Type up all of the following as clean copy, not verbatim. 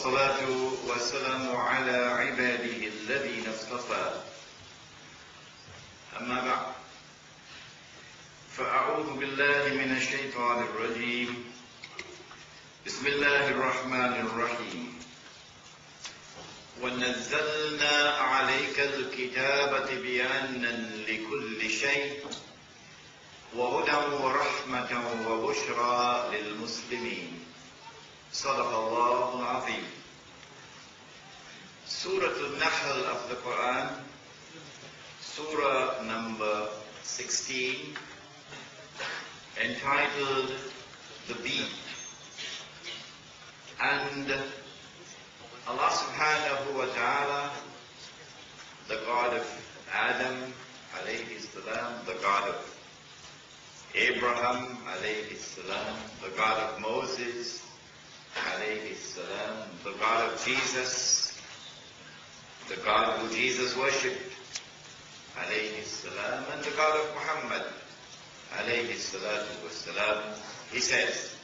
والصلاة والسلام على عباده الذين اصطفى أما بعد فأعوذ بالله من الشيطان الرجيم بسم الله الرحمن الرحيم ونزلنا عليك الكتاب تبيانا لكل شيء وهدى ورحمة وبشرى للمسلمين صدق الله العظيم. Surah Al-Nahl of the Quran, Surah number 16, entitled The Bee. And Allah subhanahu wa ta'ala, the God of Adam alayhi salam, the God of Abraham alayhi salam, the God of Moses alayhi salam, the God of Jesus, the God who Jesus worshipped alayhi salam, and the God of Muhammad alayhi salatu wassalam, he says,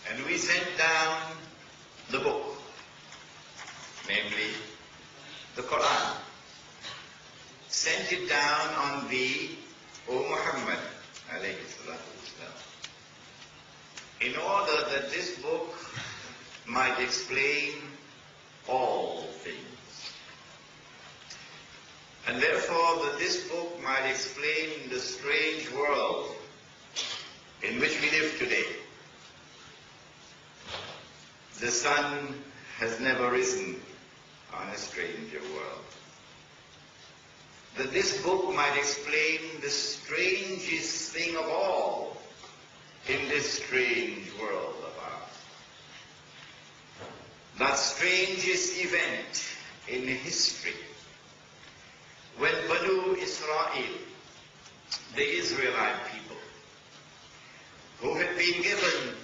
and we sent down the book, namely the Quran, sent it down on thee, O Muhammad alayhi salatu wassalam, in order that this book might explain all things. And therefore that this book might explain the strange world in which we live today. The sun has never risen on a stranger world. That this book might explain the strangest thing of all in this strange world of ours. That strangest event in history, when Banu Israel, the Israelite people, who had been given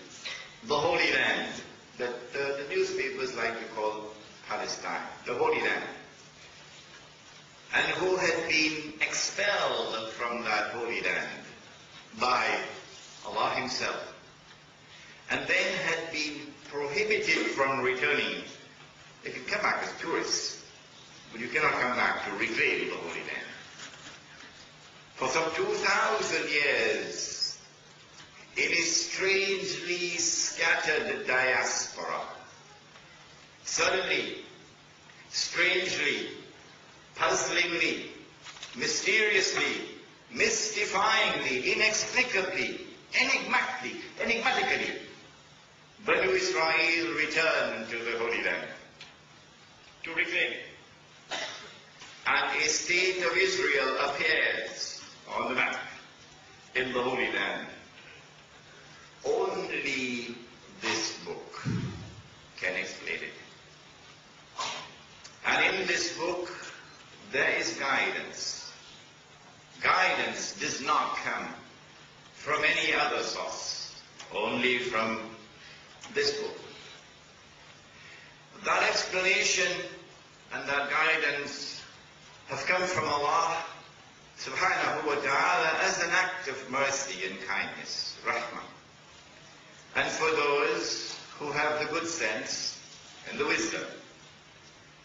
the Holy Land, that the newspapers like to call Palestine, the Holy Land, and who had been expelled from that Holy Land by Allah Himself, and then had been prohibited from returning. They could come back as tourists, but you cannot come back to reclaim the Holy Land. For some 2,000 years, in a strangely scattered diaspora, suddenly, strangely, puzzlingly, mysteriously, mystifyingly, inexplicably, enigmatically, Banu Israel returned to the Holy Land to reclaim it. And a state of Israel appears on the map in the Holy Land. Only this book can explain it. And in this book, there is guidance. Guidance does not come from any other source, only from this book. That explanation and that guidance have come from Allah subhanahu wa ta'ala as an act of mercy and kindness, rahmah. And for those who have the good sense and the wisdom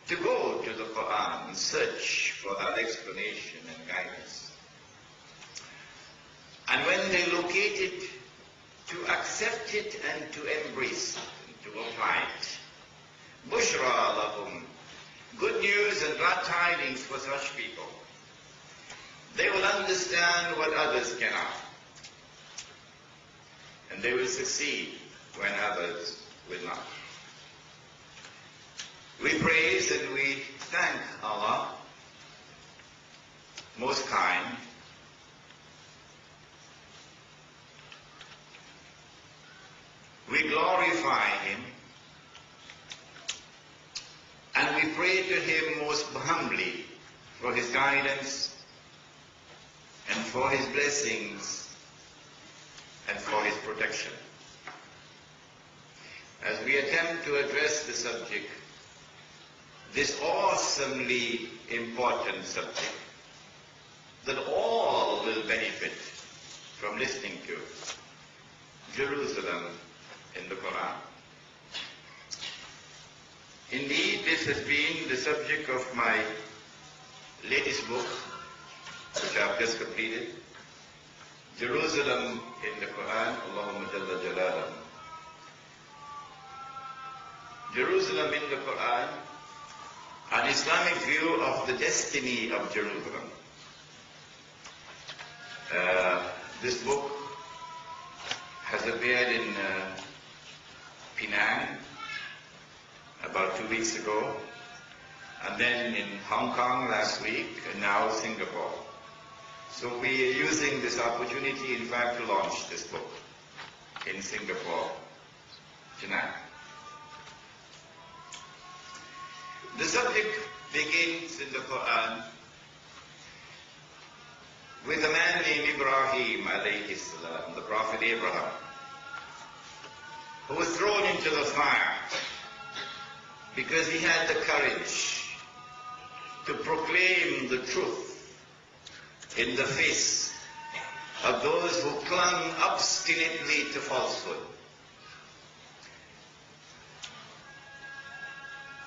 to go to the Quran and search for that explanation and guidance. And when they locate it, to accept it and to embrace it and to apply it. Bushra lahum, good news and glad tidings for such people. They will understand what others cannot. And they will succeed when others will not. We praise and we thank Allah, most kind, we glorify Him, and we pray to Him most humbly for His guidance and for His blessings and for His protection. As we attempt to address the subject, this awesomely important subject that all will benefit from listening to, Jerusalem in the Quran. Indeed, this has been the subject of my latest book, which I have just completed, Jerusalem in the Quran, Allahumma Jalla Jalalam. Jerusalem in the Quran, an Islamic view of the destiny of Jerusalem. This book has appeared in Penang about 2 weeks ago, and then in Hong Kong last week, and now Singapore. So we are using this opportunity, in fact, to launch this book in Singapore tonight. The subject begins in the Quran with a man named Ibrahim alayhi salam, the Prophet Abraham, who was thrown into the fire because he had the courage to proclaim the truth in the face of those who clung obstinately to falsehood.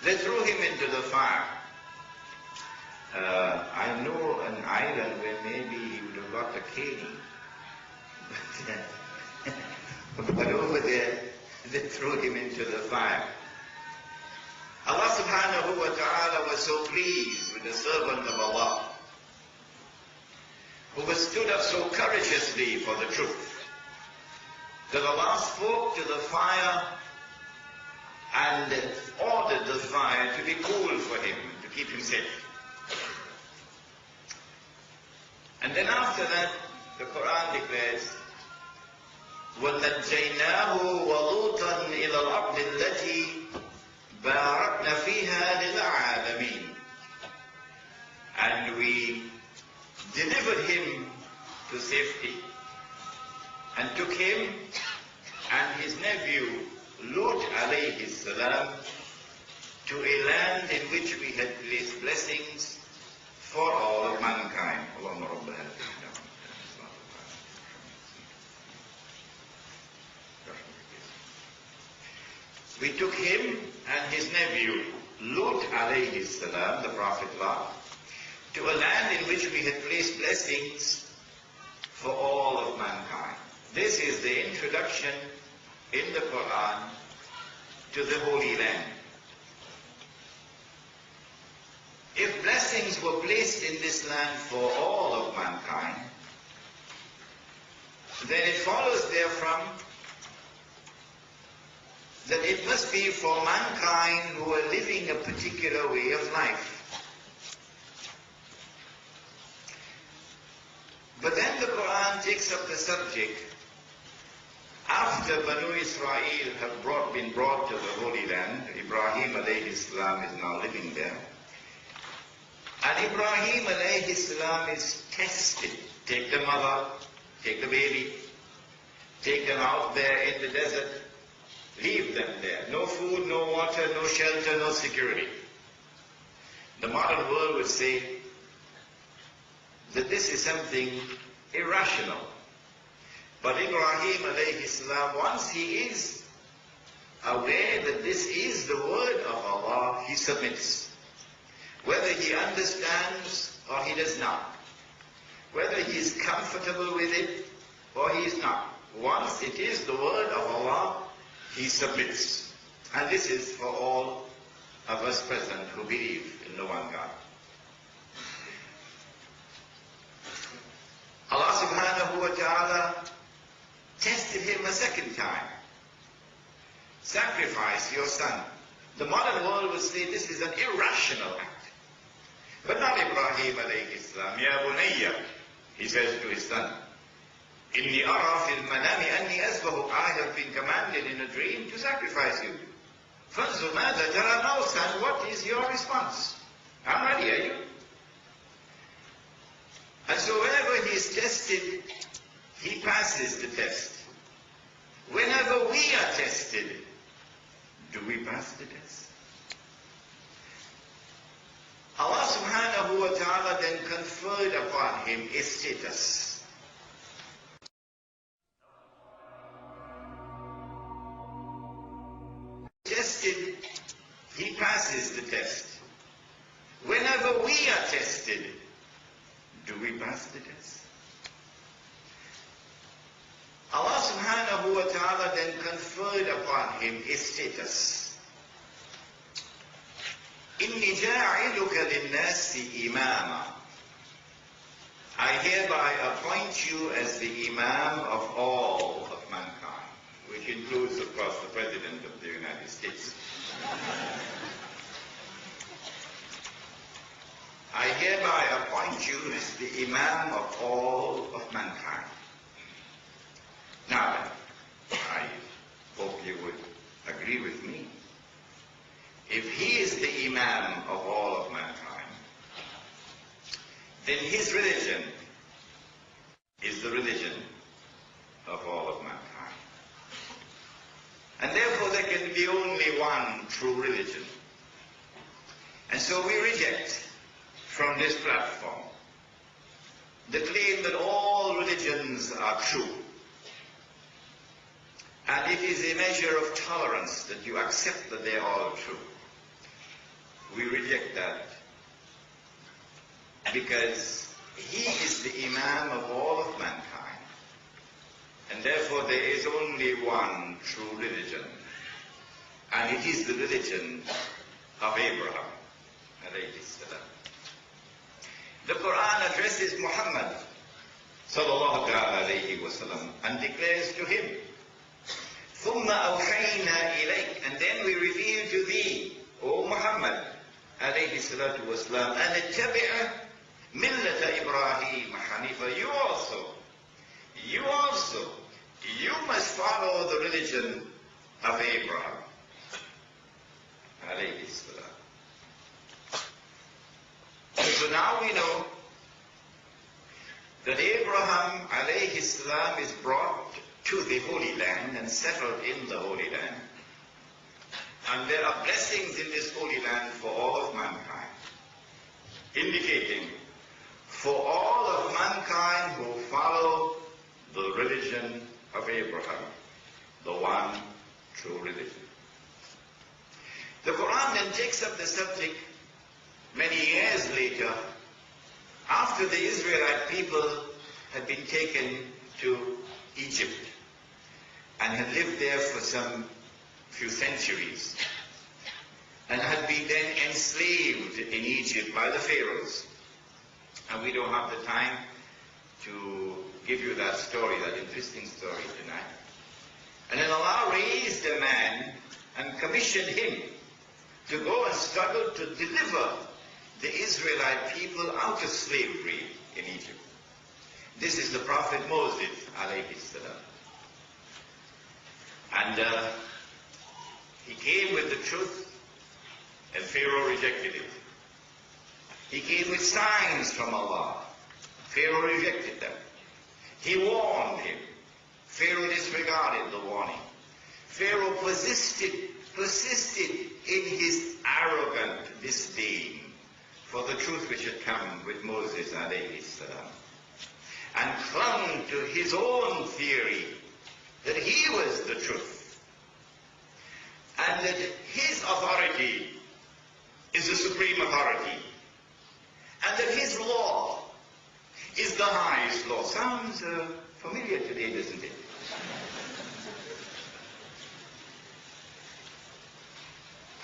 They threw him into the fire. I know an island where maybe he would have got a caning. But over there, they threw him into the fire. Allah subhanahu wa ta'ala was so pleased with the servant of Allah, who was stood up so courageously for the truth, that Allah spoke to the fire and ordered the fire to be cool for him, to keep him safe. And then after that, the Quran declares, وَنَجَّيْنَاهُ وَلُوطًا إِلَى الْأَرْضِ الَّتِي بَارَكْنَا فِيهَا لِلْعَالَمِينَ. And we delivered him to safety and took him and his nephew Lut alayhi salam to a land in which we had placed blessings for all of mankind. We took him and his nephew Lut alayhi salam, the Prophet Lot, to a land in which we had placed blessings for all of mankind. This is the introduction in the Quran to the Holy Land. If blessings were placed in this land for all of mankind, then it follows therefrom that it must be for mankind who are living a particular way of life. But then the Quran takes up the subject after Banu Israel have been brought to the Holy Land. Ibrahim alayhi salam is now living there. And Ibrahim alayhi salam is tested. Take the mother, take the baby, take them out there in the desert, leave them there. No food, no water, no shelter, no security. The modern world would say that this is something irrational. But Ibrahim alayhi salam, once he is aware that this is the word of Allah, he submits. Whether he understands or he does not. Whether he is comfortable with it or he is not. Once it is the word of Allah, he submits. And this is for all of us present who believe in the one God. Allah subhanahu wa ta'ala tested him a second time. Sacrifice your son. The modern world would say this is an irrational act. But not Ibrahim alayhi salam. Ya bunayya, he says to his son, Inni ara fil manami anni azbahu. I have been commanded in a dream to sacrifice you. Fanzur madha tara. Now son, what is your response? I'm ready, are you? And so whenever he is tested, he passes the test. Whenever we are tested, do we pass the test? Allah subhanahu wa ta'ala then conferred upon him a status. Tested, he passed passes the test. Whenever we are tested, do we pass the test? Allah subhanahu wa ta'ala then conferred upon him a status. إِنِّي جَاعِلُكَ لِلنَّاسِ إِمَامًا. I hereby appoint you as the Imam of all of mankind, which includes, of course, the President of the United States. I hereby appoint you as the Imam of all of mankind. Now then, I hope you would agree with me. If he is the Imam of all of mankind, then his religion is the religion of all of mankind. And therefore there can be only one true religion. And so we reject from this platform the claim that all religions are true. And it is a measure of tolerance that you accept that they are all true. We reject that because he is the Imam of all of mankind. And therefore there is only one true religion. And it is the religion of Abraham, alayhi salam. The Quran addresses Muhammad, sallallahu alayhi wa sallam, and declares to him, ثُمَّ أَوْحَيْنَا إِلَيْكَ. And then we reveal to thee, O Muhammad, alayhi salatu wasalam, أَنِ اتَّبِعَ مِلَّةَ إِبْرَاهِيمَ حَنِيفًا. You must follow the religion of Abraham, alayhi salam. So now we know that Abraham, alayhi salam, is brought to the Holy Land and settled in the Holy Land. And there are blessings in this Holy Land for all of mankind, indicating for all of mankind who follow the religion of Abraham, the one true religion. The Quran then takes up the subject many years later, after the Israelite people had been taken to Egypt and had lived there for some few centuries and had been then enslaved in Egypt by the pharaohs. And we don't have the time to give you that story, that interesting story tonight. And then Allah raised a man and commissioned him to go and struggle to deliver the Israelite people out of slavery in Egypt. This is the Prophet Moses, alayhi salam. And he came with the truth, and Pharaoh rejected it. He came with signs from Allah. Pharaoh rejected them. He warned him. Pharaoh disregarded the warning. Pharaoh persisted in his arrogant disdain for the truth which had come with Moses, alayhi salam, and clung to his own theory that he was the truth, and that his authority is the supreme authority, and that his law is the highest law. Sounds familiar today, doesn't it?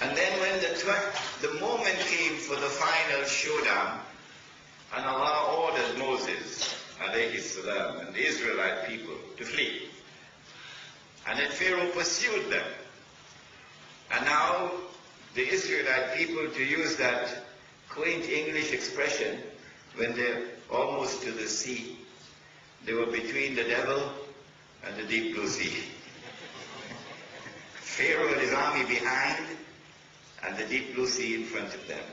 And then when the moment came for the final showdown, and Allah ordered Moses, alayhi salam, and the Israelite people to flee. And then Pharaoh pursued them. And now the Israelite people, to use that quaint English expression, when they're almost to the sea, they were between the devil and the deep blue sea. Pharaoh and his army behind, and the deep blue sea in front of them.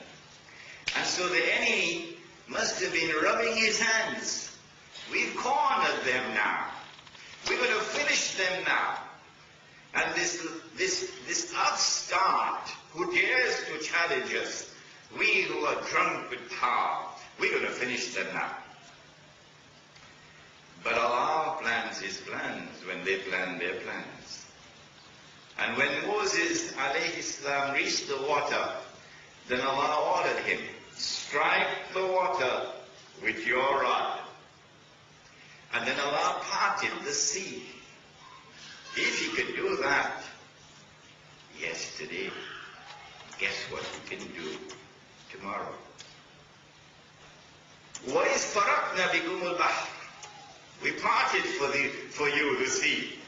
And so the enemy must have been rubbing his hands. We've cornered them now. We're going to finish them now. And this upstart who dares to challenge us, we who are drunk with power, we're going to finish them now. But Allah plans his plans when they plan their plans. And when Moses, alayhi salam, reached the water Then Allah ordered him, strike the water with your rod. And then Allah parted the sea. If he could do that yesterday, guess what he can do tomorrow? وَإِذْ فَرَقْنَا بِكُمُ الْبَحْرِ We parted for you the sea.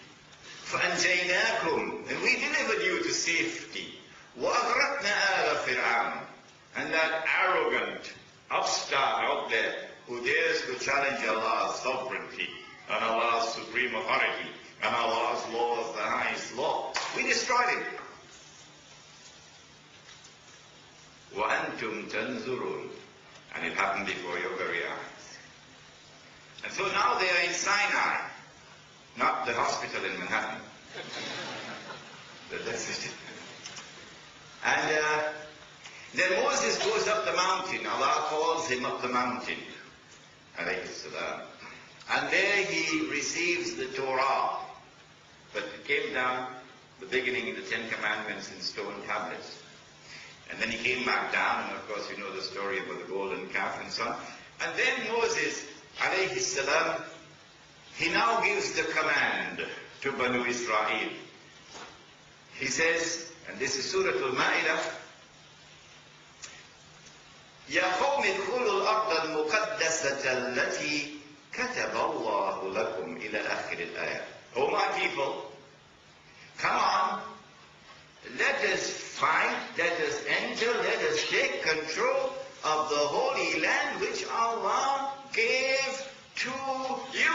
فَأَنْجَيْنَاكُمْ And we delivered you to safety. وَأَغْرَقْنَا آلَ فِرْعَوْنَ And that arrogant upstart out there who dares to challenge Allah's sovereignty and Allah's supreme authority and Allah's law as the highest law, we destroyed him. وَأَنْتُمْ تَنْظُرُونَ And it happened before your very eyes. And so now they are in Sinai, not the hospital in Manhattan. That's it. And then Moses goes up the mountain. Allah calls him up the mountain, alayhi salam. And there he receives the Torah. But it came down, the beginning of the Ten Commandments in stone tablets. And then he came back down, and of course you know the story about the golden calf and so on. And then Moses, alayhi salam, he now gives the command to Banu Israel. He says, and this is Surah Al-Ma'idah, يا قوم ادخلوا الأرض المقدسة التي كتب الله لكم إلى آخر الآية. Oh my people, come on, let us fight, let us enter, let us take control of the holy land which Allah gave to you.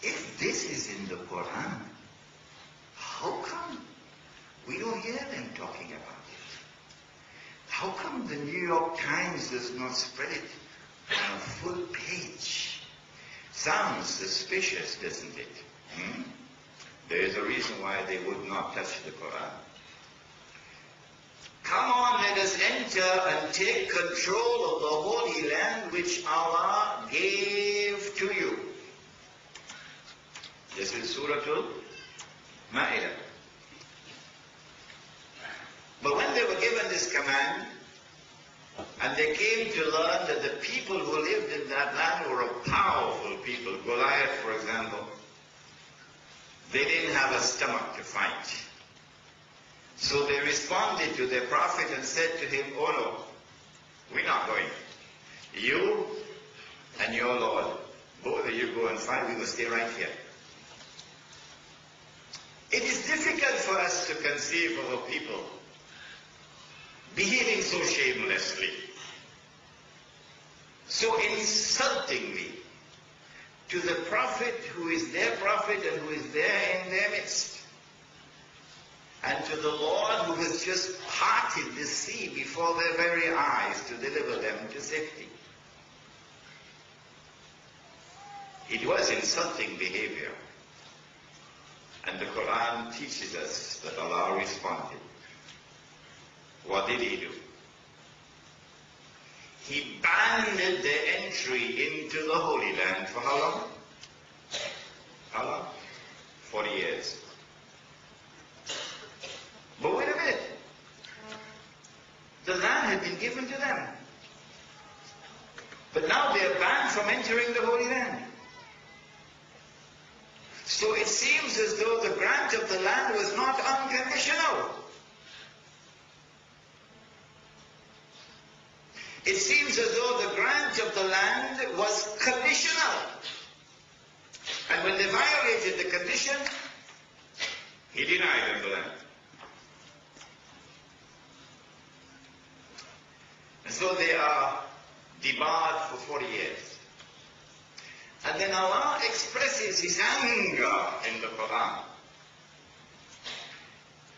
If this is in the Quran, how come we don't hear them talking about it? How come the New York Times does not spread it on a full page? Sounds suspicious, doesn't it? There is a reason why they would not touch the Quran. Come on, let us enter and take control of the holy land which Allah gave to you. This is Surah Al-Ma'idah. But when they were given this command, and they came to learn that the people who lived in that land were a powerful people, Goliath, for example, they didn't have a stomach to fight. So they responded to their prophet and said to him, oh no, we're not going. You and your Lord, both of you go and fight, we will stay right here. It is difficult for us to conceive of a people behaving so shamelessly, so insultingly to the prophet who is their prophet and who is there in their midst, and to the Lord who has just parted the sea before their very eyes to deliver them to safety. It was insulting behavior. And the Quran teaches us that Allah responded. What did he do? He banned their entry into the Holy Land for how long? How long? 40 years. But wait a minute. The land had been given to them. But now they are banned from entering the Holy Land. So it seems as though the grant of the land was not unconditional. It seems as though the grant of the land was conditional. And when they violated the condition, he denied them the land. And so they are debarred for 40 years. And then Allah expresses His anger in the Quran.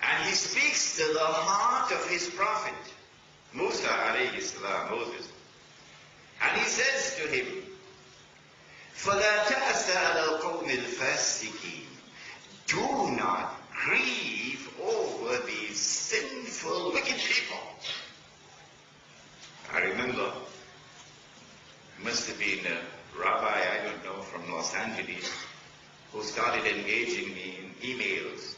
And He speaks to the heart of His prophet, Musa alayhi salam, Moses. And He says to him, فَلَا تَأْسَ عَلَى الْقَوْمِ الْفَاسِقِينَ Do not grieve over these sinful, wicked people. I remember, must have been a rabbi, I don't know, from Los Angeles, who started engaging me in emails.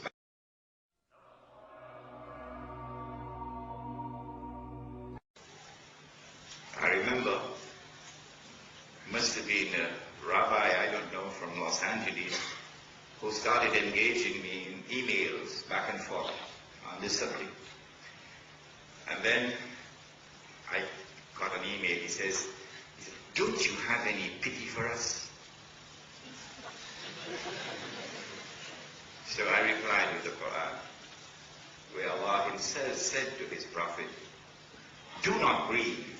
Must have been a rabbi, I don't know, from Los Angeles, who started engaging me in emails back and forth on this subject. And then I got an email. He says, "Don't you have any pity for us?" So I replied with the Quran, where Allah Himself said to His Prophet, "Do not grieve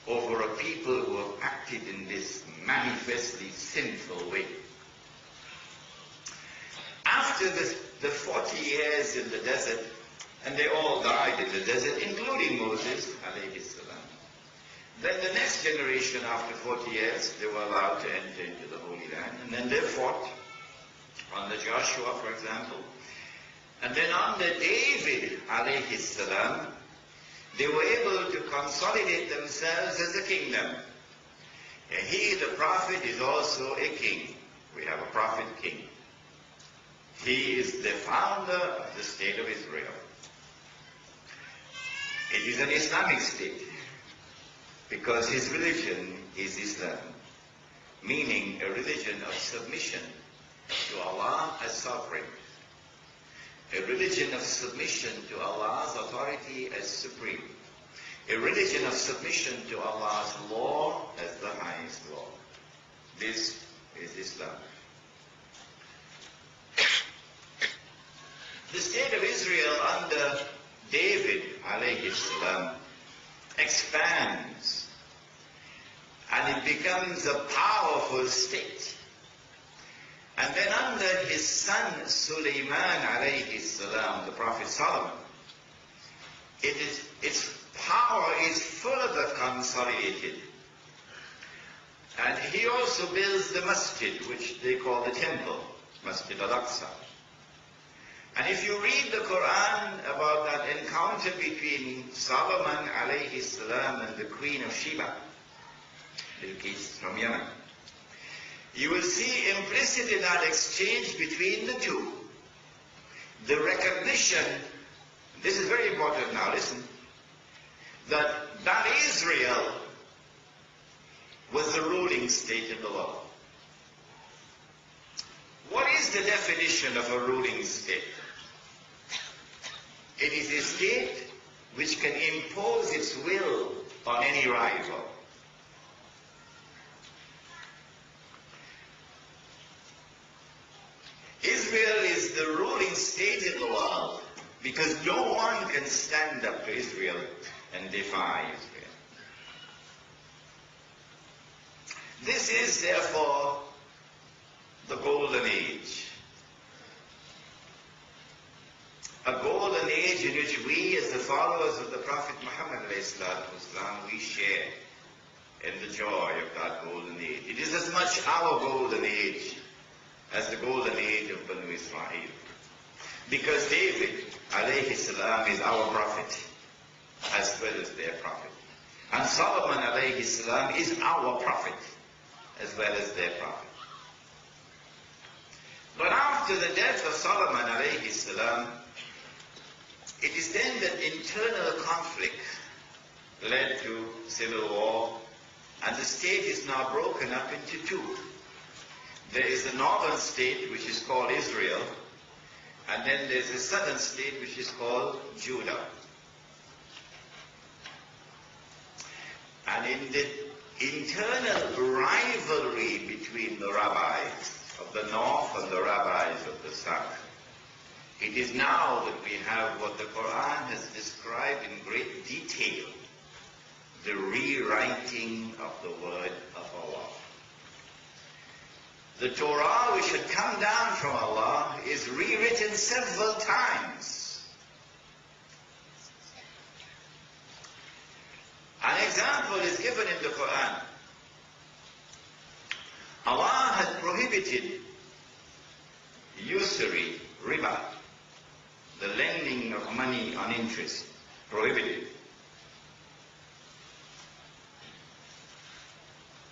over a people who have acted in this manifestly sinful way." After the 40 years in the desert, and they all died in the desert, including Moses, alayhi salam. Then the next generation, after 40 years, they were allowed to enter into the Holy Land. And then they fought under Joshua, for example. And then under David, alayhi salam, they were able to consolidate themselves as a kingdom. And he, the prophet, is also a king. We have a prophet king. He is the founder of the state of Israel. It is an Islamic state because his religion is Islam, meaning a religion of submission to Allah as sovereign, a religion of submission to Allah's authority as supreme, a religion of submission to Allah's law as the highest law. This is Islam. The state of Israel under David, alayhi salam, expands and it becomes a powerful state. And then under his son Sulaiman, alayhi salam, the Prophet Solomon, its power is further consolidated. And he also builds the masjid, which they call the temple, Masjid al-Aqsa. And if you read the Quran about that encounter between Solomon alayhi salam and the Queen of Sheba, Bilqis from Yemen, you will see implicit in that exchange between the two, the recognition, this is very important now, listen, that Israel was the ruling state in the world. What is the definition of a ruling state? It is a state which can impose its will on any rival. Israel is the ruling state in the world because no one can stand up to Israel and defy Israel. This is therefore the golden age. A golden age in which we, as the followers of the Prophet Muhammad, we share in the joy of that golden age. It is as much our golden age as the golden age of Banu Israel. Because David, alayhi salam, is our prophet as well as their prophet. And Solomon, alayhi salam, is our prophet as well as their prophet. But after the death of Solomon, alayhi salam, it is then that internal conflict led to civil war, and the state is now broken up into two. There is the northern state, which is called Israel, and then there's a southern state, which is called Judah. And in the internal rivalry between the rabbis of the north and the rabbis of the south, it is now that we have what the Quran has described in great detail, the rewriting of the word of Allah. The Torah, which had come down from Allah, is rewritten several times. An example is given in the Quran. Allah had prohibited usury, riba, the lending of money on interest, prohibited.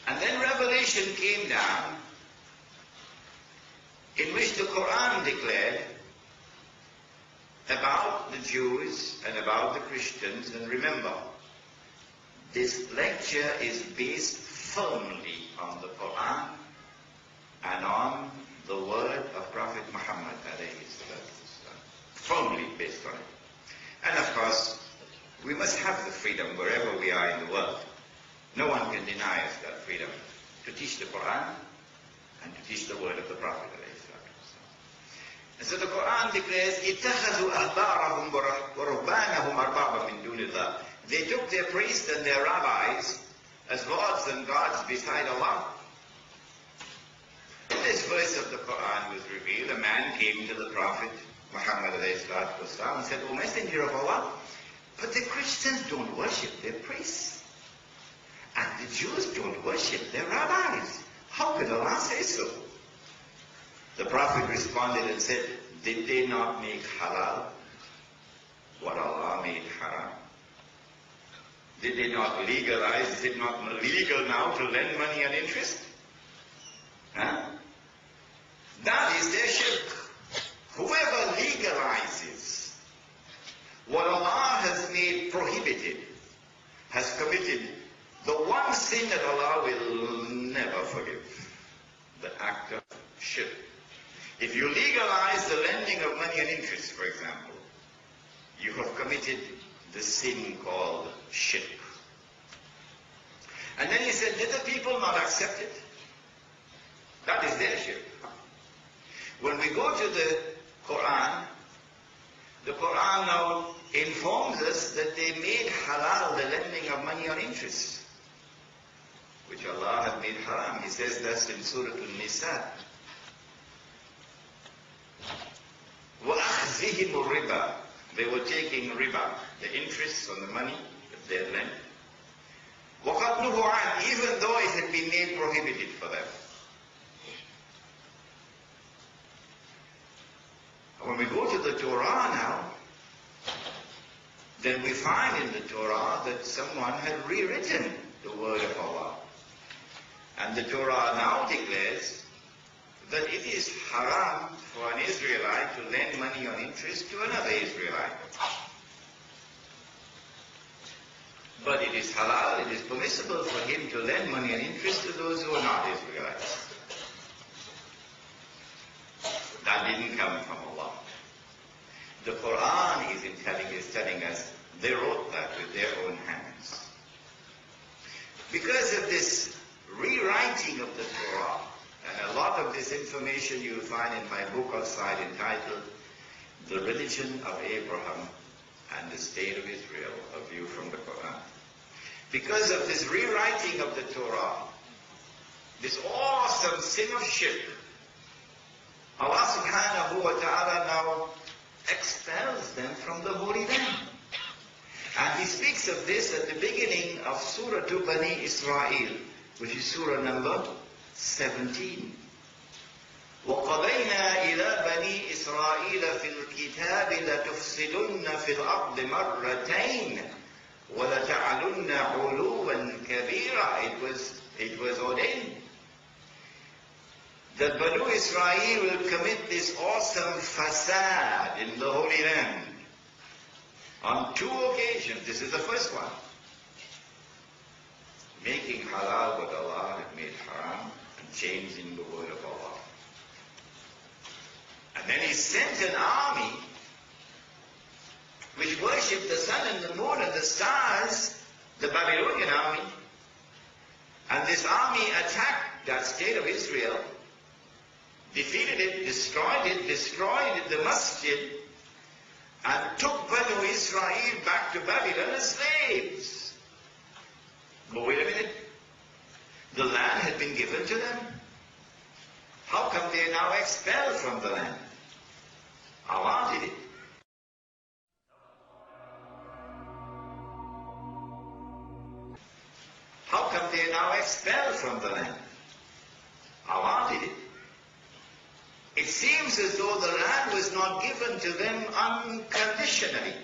And then revelation came down in which the Quran declared about the Jews and about the Christians. And remember, this lecture is based firmly on the Quran and on the word of Prophet Muhammad alayhi salatu wasalam. Firmly based on it. And of course, we must have the freedom wherever we are in the world. No one can deny us that freedom to teach the Quran and to teach the word of the Prophet alayhi salatu wasalam. And so the Quran declares, اتَّخَذُوا أَحْبَارَهُمْ وَرُهْبَانَهُمْ أَرْبَابًا مِّن دُونِ اللَّهِ. They took their priests and their rabbis as lords and gods beside Allah. When this verse of the Quran was revealed, a man came to the Prophet Muhammad ﷺ and said, O Messenger of Allah, but the Christians don't worship their priests. And the Jews don't worship their rabbis. How could Allah say so? The Prophet responded and said, did they not make halal what Allah made haram? Did they not legalize? Is it not legal now to lend money and interest? Huh? That is their shirk. Whoever legalizes what Allah has made prohibited has committed the one sin that Allah will never forgive, the act of shirk. If you legalize the lending of money and interest, for example, you have committed the sin called shirk. And then he said, did the people not accept it? That is their shirk. When we go to the Quran now informs us that they made halal the lending of money on interest, which Allah had made haram. He says that's in Surah An-Nisa. وَأَخْذِهِمُ الرِّبَى. They were taking riba, the interest on the money that they had lent. وَقَدْ نُهُوا عَنْهُ, even though it had been made prohibited for them. When we go to the Torah now, then we find in the Torah that someone had rewritten the word of Allah. And the Torah now declares that it is haram for an Israelite to lend money on interest to another Israelite. But it is halal, it is permissible for him to lend money on interest to those who are not Israelites. That didn't come from Allah. The Quran is telling us they wrote that with their own hands. Because of this rewriting of the Torah, and a lot of this information you will find in my book outside entitled The Religion of Abraham and the State of Israel, a view from the Quran. Because of this rewriting of the Torah, this awesome sin of shirk, Allah subhanahu wa ta'ala now expels them from the Holy Land. And he speaks of this at the beginning of Surah to Bani Israel, which is Surah number 17. وَقَضَيْنَا إِلَى بَنِي إِسْرَائِيلَ فِي الْكِتَابِ لَتُفْسِدُنَّ فِي الْأَرْضِ مَرَّتَيْنِ وَلَتَعْلُنَّ عُلُوًّا كَبِيرًا. It was ordained that Banu Israel will commit this awesome fasad in the Holy Land on 2 occasions. This is the first one. Making halal what Allah had made haram and changing the word of Allah. And then he sent an army which worshipped the sun and the moon and the stars, the Babylonian army. And this army attacked that state of Israel, defeated it, destroyed the masjid, and took Banu Israel back to Babylon as slaves. But wait a minute. The land had been given to them. How come they are now expelled from the land? Allah did it. How come they are now expelled from the land? Allah did it. It seems as though the land was not given to them unconditionally.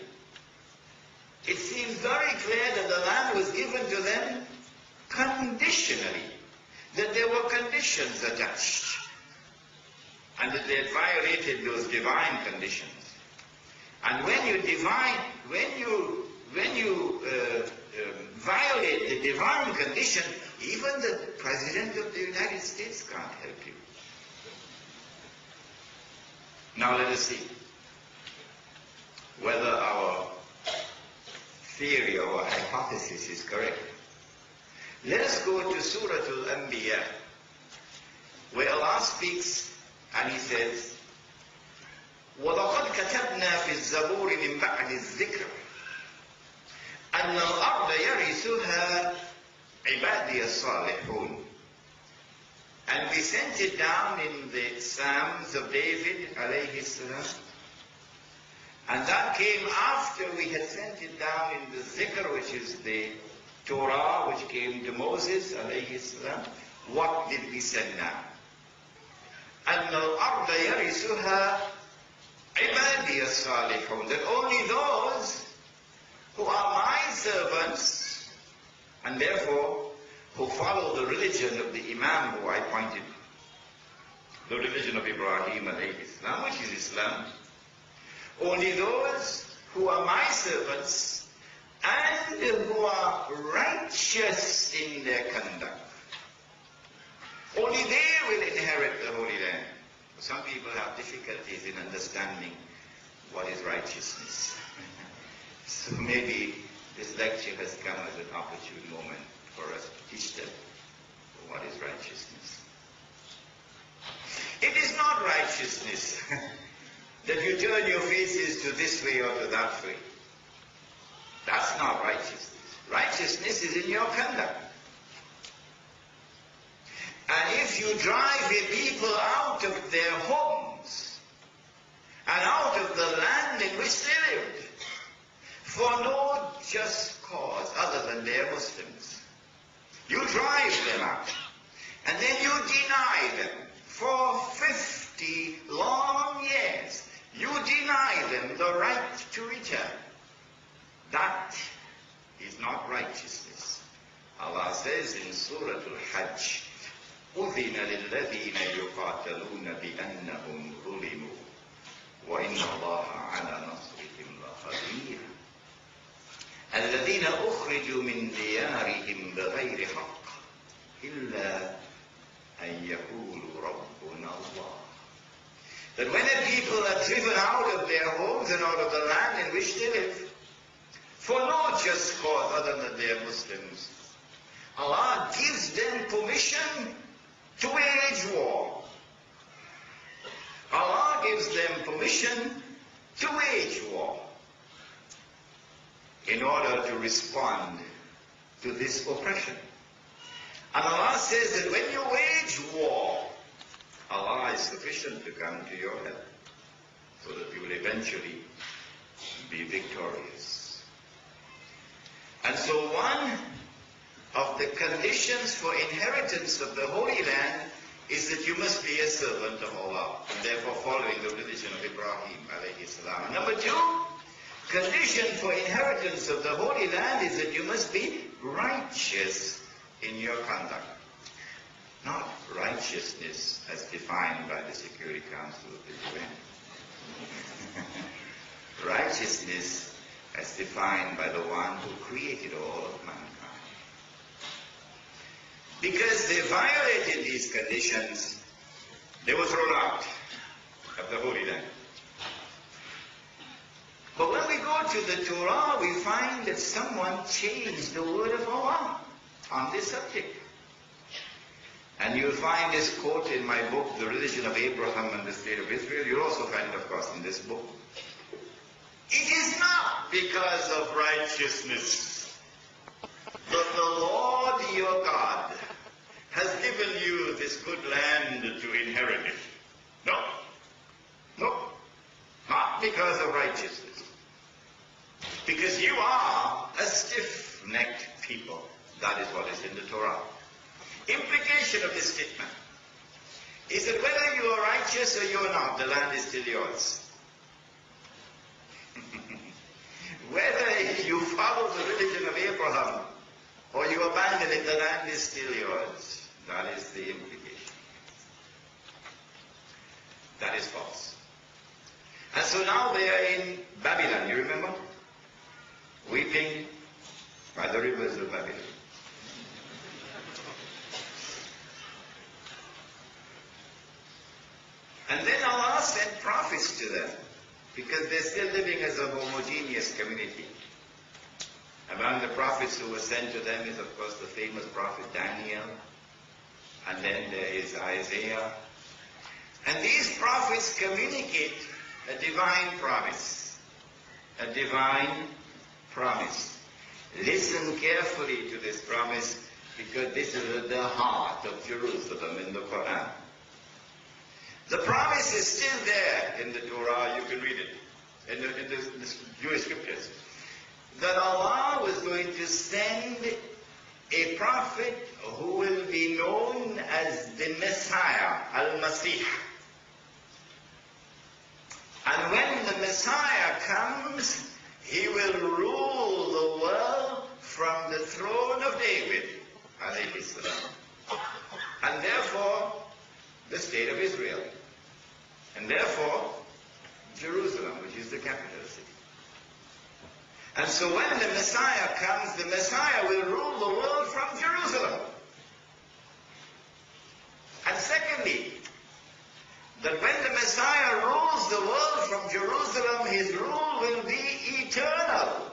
It seems very clear that the land was given to them conditionally, that there were conditions attached, and that they had violated those divine conditions. And when you violate the divine condition, Even the President of the United States can't help you. Now let us see whether our theory or our hypothesis is correct. Let us go to Surah Al-Anbiya, where Allah speaks and He says, وَلَقَدْ كَتَبْنَا فِي الزَّبُورِ مِنْ بَعْدِ الذِّكْرِ أَنَّ الْأَرْضَ يَرِثُهَا عِبَادِيَ الصَّالِحُونَ. And we sent it down in the Psalms of David, alayhi salam. And that came after we had sent it down in the Zikr, which is the Torah, which came to Moses, alayhi salam. What did we send down? أَنَّ الْأَرْضَ يَرِثُهَا عِبَادِيَ الصَّالِحُونَ. That only those who are my servants, and therefore who follow the religion of the Imam who I pointed, the religion of Ibrahim alayhi salam, which is Islam, only those who are my servants and who are righteous in their conduct, only they will inherit the Holy Land. Some people have difficulties in understanding what is righteousness. So maybe this lecture has come as an opportune moment for us to teach them what is righteousness. It is not righteousness that you turn your faces to this way or to that way. That's not righteousness. Righteousness is in your conduct. And if you drive a people out of their homes and out of the land in which they lived for no just cause other than they are Muslims, you drive them out, and then you deny them for 50 long years. You deny them the right to return. That is not righteousness. Allah says in Surah Al-Hajj, أُذِنَ لِلَّذِينَ يُقَاتَلُونَ بِأَنَّهُمْ ظُلِمُوا وَإِنَّ اللَّهَ عَلَى نَصْرِهِمْ لَقَدِيرٌ الَّذِينَ أُخْرِجُوا مِنْ دِيَارِهِمْ بِغَيْرِ حَقٍّ إِلَّا أَنْ يَقُولُوا رَبُّنَا اللَّهُ. That when the people are driven out of their homes and out of the land in which they live, for no just cause other than they are Muslims, Allah gives them permission to wage war. Allah gives them permission to wage war in order to respond to this oppression. And Allah says that when you wage war, Allah is sufficient to come to your help so that you will eventually be victorious. And so one of the conditions for inheritance of the Holy Land is that you must be a servant of Allah, and therefore following the religion of Ibrahim alayhi salam. Number two, condition for inheritance of the Holy Land is that you must be righteous in your conduct. Not righteousness as defined by the Security Council of the UN. Righteousness as defined by the one who created all of mankind. Because they violated these conditions, they were thrown out of the Holy Land. But when we go to the Torah, we find that someone changed the word of Allah on this subject. And you'll find this quote in my book, The Religion of Abraham and the State of Israel. You'll also find it, of course, in this book. It is not because of righteousness that the Lord your God has given you this good land to inherit it. No. No. Not because of righteousness. Because you are a stiff-necked people. That is what is in the Torah. Implication of this statement is that whether you are righteous or you are not, the land is still yours. Whether you follow the religion of Abraham or you abandon it, the land is still yours. That is the implication. That is false. And so now they are in Babylon, you remember? Weeping by the rivers of Babylon. And then Allah sent prophets to them, because they're still living as a homogeneous community. Among the prophets who were sent to them is, of course, the famous prophet Daniel, and then there is Isaiah. And these prophets communicate a divine promise. A divine promise. Listen carefully to this promise, because this is at the heart of Jerusalem in the Quran. The promise is still there in the Torah, you can read it, in the Jewish scriptures, that Allah was going to send a prophet who will be known as the Messiah, Al-Masih. And when the Messiah comes, he will rule the world from the throne of David, alayhi salam. And therefore, the state of Israel. And therefore, Jerusalem, which is the capital city. And so when the Messiah comes, the Messiah will rule the world from Jerusalem. And secondly, that when the Messiah rules the world from Jerusalem, his rule will be eternal.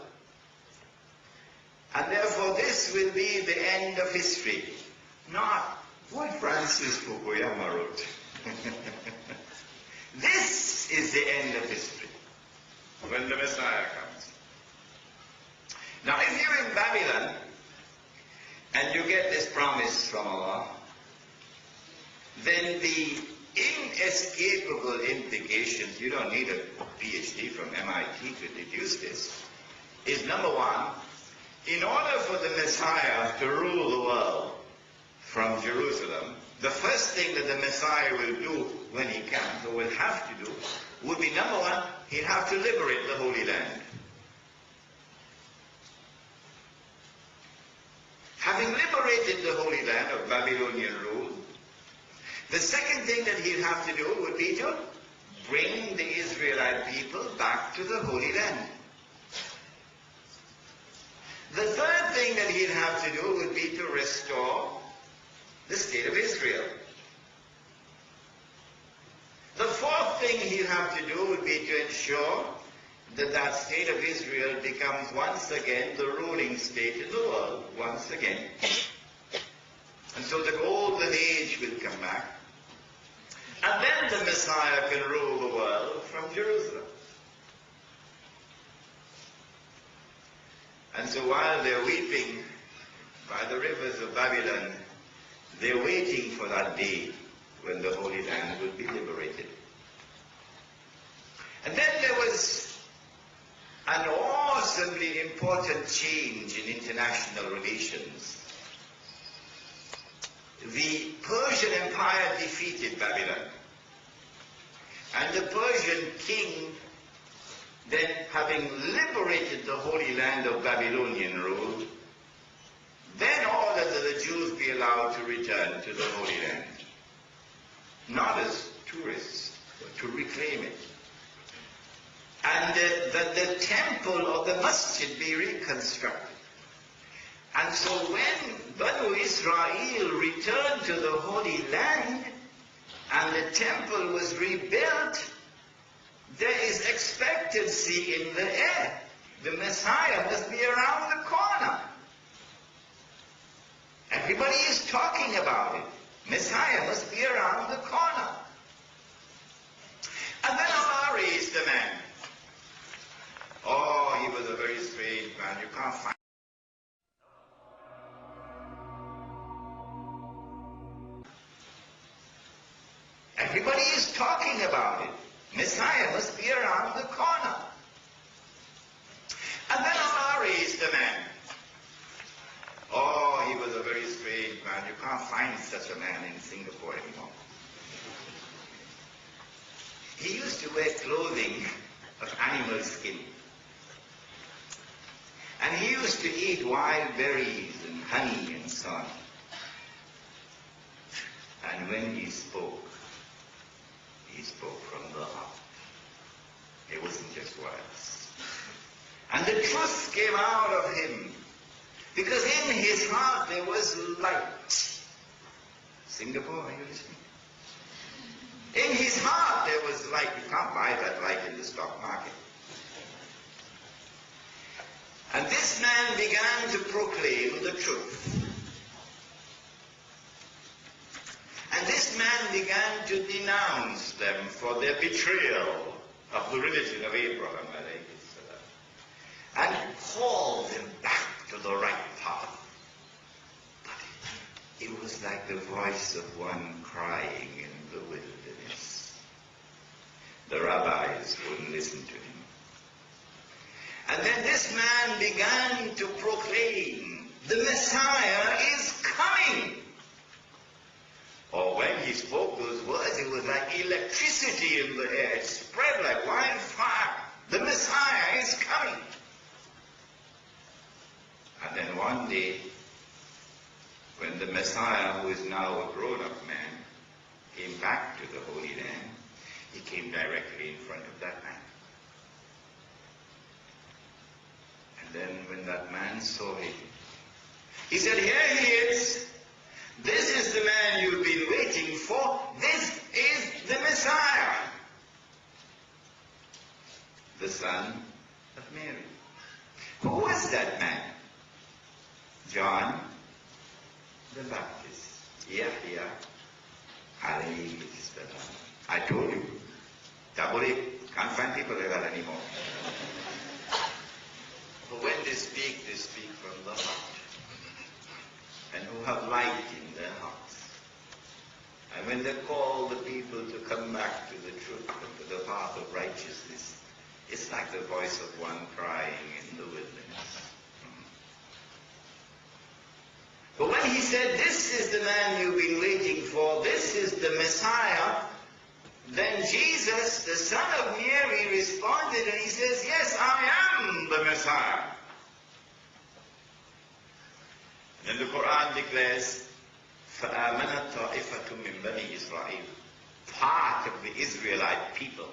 And therefore this will be the end of history, not what Francis Fukuyama wrote. This is the end of history, when the Messiah comes. Now if you're in Babylon, and you get this promise from Allah, then the inescapable implications, you don't need a PhD from MIT to deduce this, is number one, in order for the Messiah to rule the world from Jerusalem, the first thing that the Messiah will do when he comes, or will have to do, would be number one, he'd have to liberate the Holy Land. Having liberated the Holy Land of Babylonian rule, the second thing that he'd have to do would be to bring the Israelite people back to the Holy Land. The third thing that he'd have to do would be to restore the state of Israel. The fourth thing he'd have to do would be to ensure that that state of Israel becomes once again the ruling state in the world, once again. And so the golden age will come back. And then the Messiah can rule the world from Jerusalem. And so while they're weeping by the rivers of Babylon, they're waiting for that day when the Holy Land will be liberated. And then there was an awesomely important change in international relations. The Persian Empire defeated Babylon. And the Persian king, then having liberated the Holy Land of Babylonian rule, then ordered that the Jews be allowed to return to the Holy Land. Not as tourists, but to reclaim it. And that the temple or the masjid be reconstructed. And so when Banu Israel returned to the Holy Land and the temple was rebuilt, there is expectancy in the air. The Messiah must be around the corner. Everybody is talking about it. Messiah must be around the corner. And then Allah raised a man. Oh, he was a very strange man. You can't find. Everybody is talking about it. Messiah must be around the corner. And then Allah raised a man. Oh, he was a very strange man. You can't find such a man in Singapore anymore. He used to wear clothing of animal skin. And he used to eat wild berries and honey and so on. And when he spoke from the heart. It wasn't just words. And the truth came out of him. Because in his heart there was light. Singapore, are you listening? In his heart there was light. You can't buy that light in the stock market. And this man began to proclaim the truth. And this man began to denounce them for their betrayal of the religion of Abraham, and call them back to the right path. But it was like the voice of one crying in the wilderness. The rabbis wouldn't listen to him. And then this man began to proclaim, the Messiah is coming. Or when he spoke those words, it was like electricity in the air. It spread like wildfire. The Messiah is coming. And then one day, when the Messiah, who is now a grown-up man, came back to the Holy Land, he came directly in front of that man. And then when that man saw him, he said, "Here he is. This is the man you've been waiting for. This is the Messiah." The son of Mary. Who was that man? John the Baptist. Yahya alayhi salam. I told you. Taburi. Can't find people like that anymore. But when they speak from the heart. And who have light in their hearts. And when they call the people to come back to the truth and to the path of righteousness, it's like the voice of one crying in the wilderness. But when he said, "This is the man you've been waiting for, this is the Messiah," then Jesus, the son of Mary, responded and he says, "Yes, I am the Messiah." And the Quran declares, فَآمَنَتْ طَائِفَةٌ مِّن بَنِي إِسْرَائِيلَ. Part of the Israelite people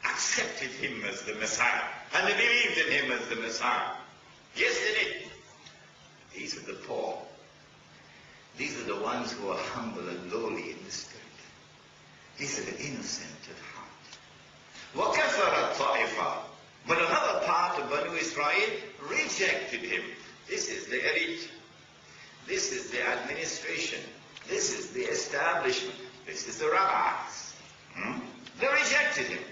accepted him as the Messiah. And they believed in him as the Messiah. Yes, they did. These are the poor. These are the ones who are humble and lowly in the spirit. These are the innocent at heart. وَكَفَرَتْ طَائِفَةٌ. But another part of Banu Israel rejected him. This is the elite. This is the administration. This is the establishment. This is the rabbis. They rejected him.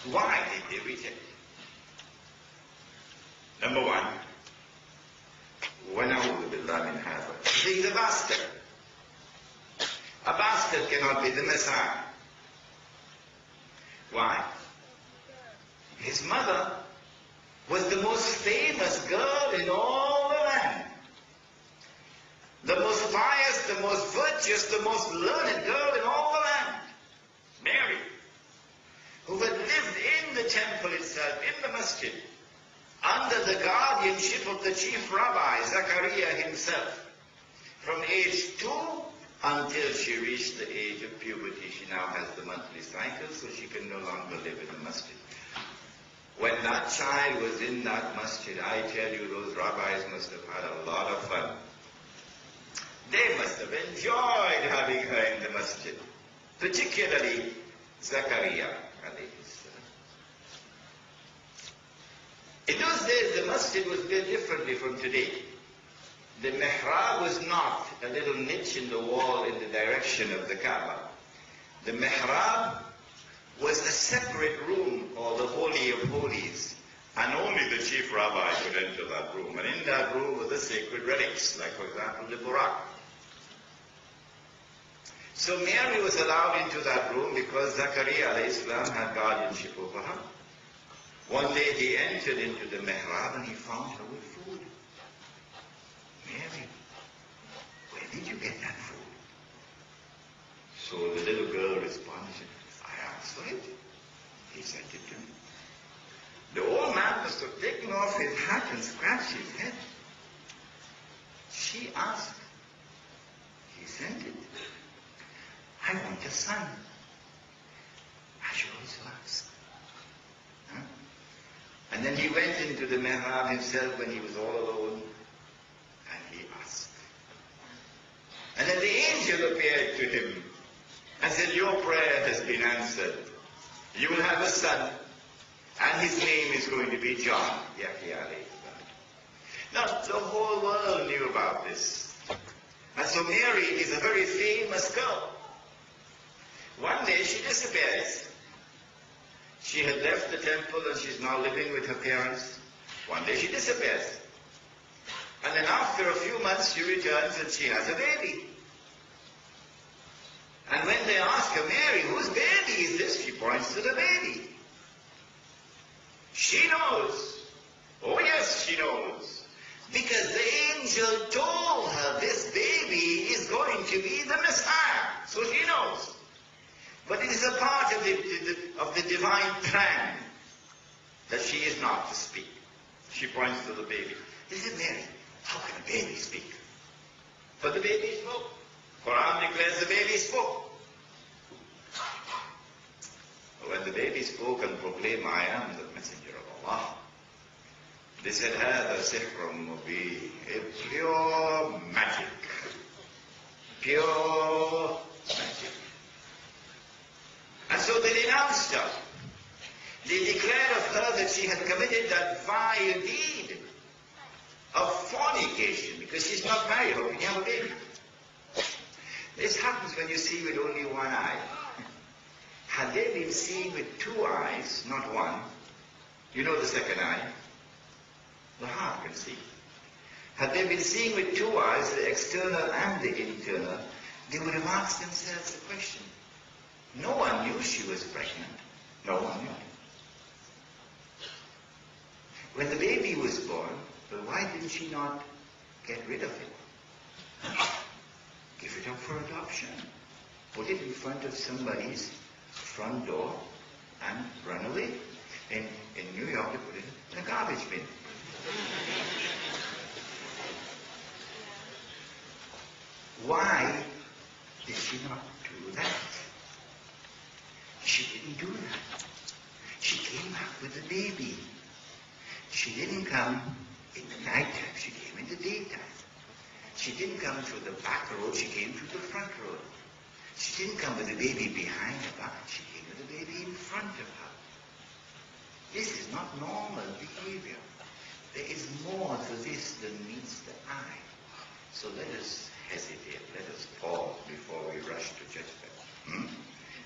Why did they reject him? Number one, وَنَعُوذُ بِاللَّهِ مِنْ هَذَا. He's a bastard. A bastard cannot be the Messiah. Why? His mother was the most famous girl in all the land. The most pious, the most virtuous, the most learned girl in all the land. Mary, who had lived in the temple itself, in the masjid, under the guardianship of the chief rabbi, Zachariah himself, from age 2 until she reached the age of puberty. She now has the monthly cycle, so she can no longer live in the masjid. When that child was in that masjid, I tell you, those rabbis must have had a lot of fun. They must have enjoyed having her in the masjid, particularly Zachariah. In those days, the masjid was built differently from today. The mihrab was not a little niche in the wall in the direction of the Kaaba. The mihrab was a separate room, called the Holy of Holies, and only the chief rabbi could enter that room. And in that room were the sacred relics, like for example the Burak. So Mary was allowed into that room because Zachariah alayhi salam had guardianship over her. One day he entered into the mihrab and he found her with food. Mary, where did you get that food? So the little girl responded, I asked for it. He sent it to me. The old man must have taken off his hat and scratched his head. She asked. He sent it. I want a son. I should also ask. Huh? And then he went into the mihrab himself when he was all alone, and he asked. And then the angel appeared to him, and said, your prayer has been answered. You will have a son, and his name is going to be John. Yahya alayhi salam. Now, the whole world knew about this. And so Mary is a very famous girl. One day she disappears. She had left the temple and she's now living with her parents. One day she disappears. And then after a few months she returns and she has a baby. And when they ask her, Mary, whose baby is this? She points to the baby. She knows. Oh yes, she knows. Because the angel told her this baby is going to be the Messiah. So she knows. But it is a part of the divine plan that she is not to speak. She points to the baby. They said, Mary, how can a baby speak? But the baby spoke. Quran declares the baby spoke. When the baby spoke and proclaimed, I am the messenger of Allah, they said, هذا سحر مبين. It's pure magic. Pure magic. And so they denounced her. They declared of her that she had committed that vile deed of fornication, because she's not married. How can you have a baby? This happens when you see with only one eye. Had they been seeing with two eyes, not one, you know the second eye, the heart can see. Had they been seeing with two eyes, the external and the internal, they would have asked themselves the question. No one knew she was pregnant. No one knew. When the baby was born, well, why didn't she not get rid of it? Give it up for adoption. Put it in front of somebody's front door and run away. In New York, they put it in a garbage bin. Why did she not do that? She didn't do that. She came back with the baby. She didn't come in the night time, she came in the daytime. She didn't come through the back road, she came through the front road. She didn't come with the baby behind her back, she came with the baby in front of her. This is not normal behavior. There is more to this than meets the eye. So let us hesitate, let us pause before we rush to judgment.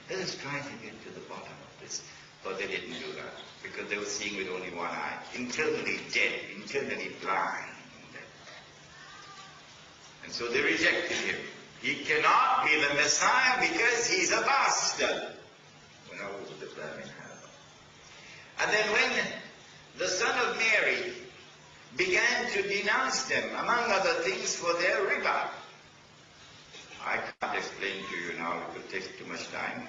Let us try to get to the bottom of this. But they didn't do that, because they were seeing with only one eye. Internally dead, internally blind. And so they rejected him. He cannot be the Messiah because he's a bastard. And then when the son of Mary began to denounce them, among other things, for their riba. I can't explain to you now, it will take too much time.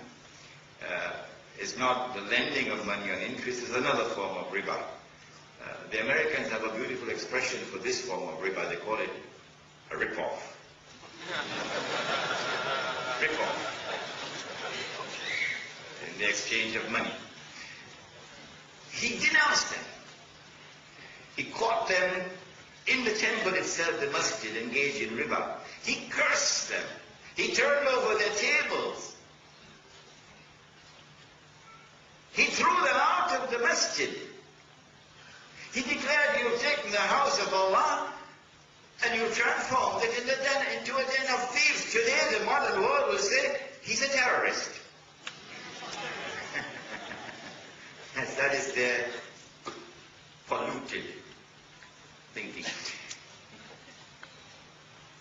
It's not the lending of money on interest, it's another form of riba. The Americans have a beautiful expression for this form of riba. They call it a rip-off. Rip-off. In the exchange of money. He denounced them. He caught them in the temple itself, the masjid, engaged in riba. He cursed them. He turned over their tables. He threw them out of the masjid. He declared, you've taken the house of Allah and you've transformed it into a den of thieves. Today the modern world will say, he's a terrorist. That is their polluted thinking.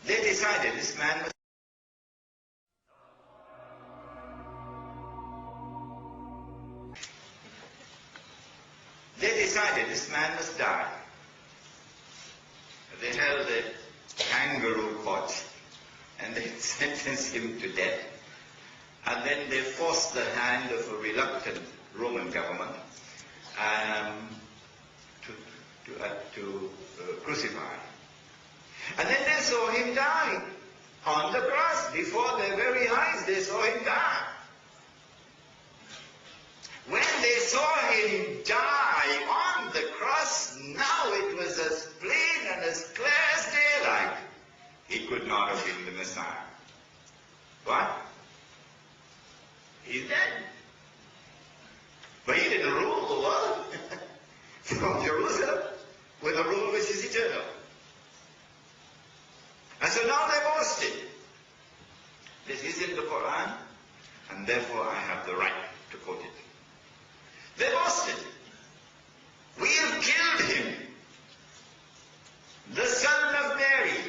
They decided this man was must die. They held a kangaroo court and they sentenced him to death. And then they forced the hand of a reluctant Roman government to crucify. And then they saw him die on the cross. Before their very eyes, they saw him die. When they saw him die on the cross, now it was as plain and as clear as daylight. He could not have been the Messiah. What? He's dead. But he didn't rule the world from Jerusalem with a rule which is eternal. And so now they're boasting. This is in the Quran, and therefore I have the right to quote it. They boasted. We have killed him, the son of Mary,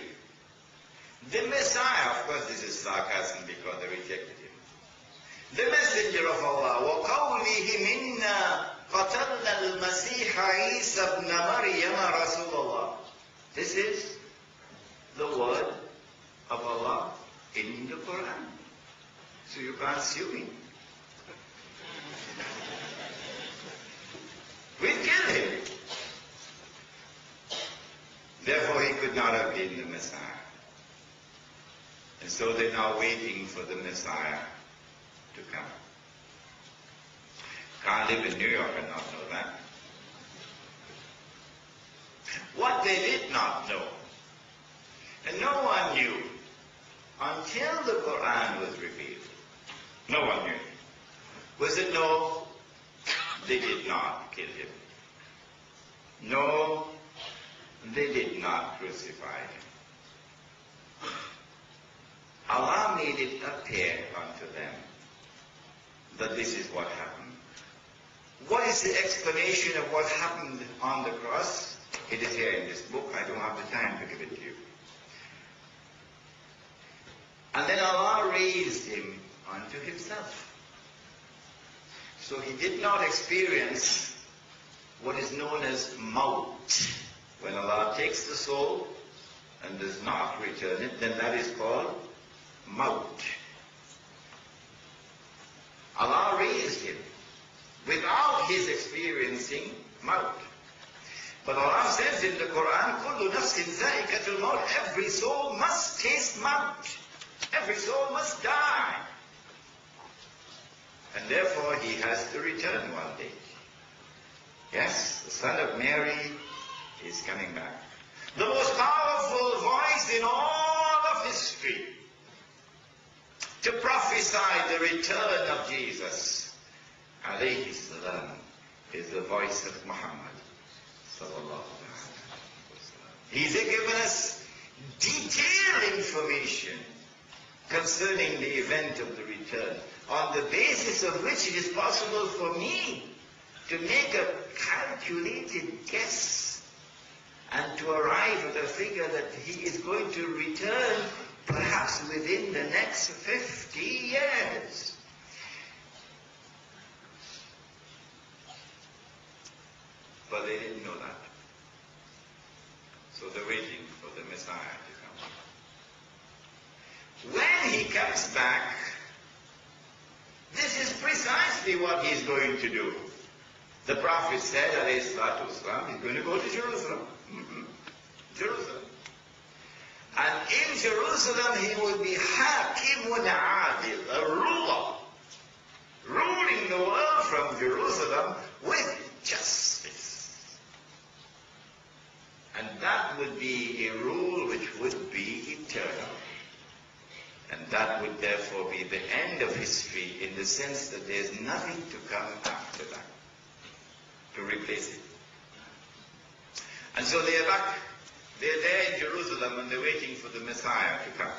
the Messiah. Of course, this is sarcasm because they rejected him. The messenger of Allah. وَقَوْلِهِ مِنَّا قَتَلْنَا الْمَسِيحَ عِيسَى ابْنَ مَرْيَمَ رَسُولَ اللَّهِ. This is the word of Allah in the Quran. So you can't sue me. We killed him. Therefore he could not have been the Messiah. And so they're now waiting for the Messiah to come. Can't live in New York and not know that. What they did not know, and no one knew until the Quran was revealed, no one knew, was that no, they did not kill him. No, they did not crucify him. Allah made it appear unto them that this is what happened. What is the explanation of what happened on the cross? It is here in this book. I don't have the time to give it to you. And then Allah raised him unto himself. So he did not experience what is known as maut. When Allah takes the soul and does not return it, then that is called maut. Allah raised him without his experiencing maut. But Allah says in the Quran, كُلُّ نَفْسٍ ذَائِقَةُ الْمَوْتِ. Every soul must taste maut. Every soul must die. And therefore he has to return one day. Yes, the son of Mary is coming back. The most powerful voice in all of history to prophesy the return of Jesus, alayhi salam, is the voice of Muhammad. He's given us detailed information concerning the event of the return, on the basis of which it is possible for me to make a calculated guess and to arrive at a figure that he is going to return perhaps within the next 50 years. But they didn't know that. So they're waiting for the Messiah to come. When he comes back, this is precisely what he's going to do. The Prophet said, alayhi salatu wasalam, he's going to go to Jerusalem. Jerusalem. And in Jerusalem he will be hakimun adil, a ruler, ruling the world from Jerusalem with justice. And that would be a rule which would be eternal. And that would therefore be the end of history, in the sense that there's nothing to come after that to replace it. And so they are back. They're there in Jerusalem and they're waiting for the Messiah to come.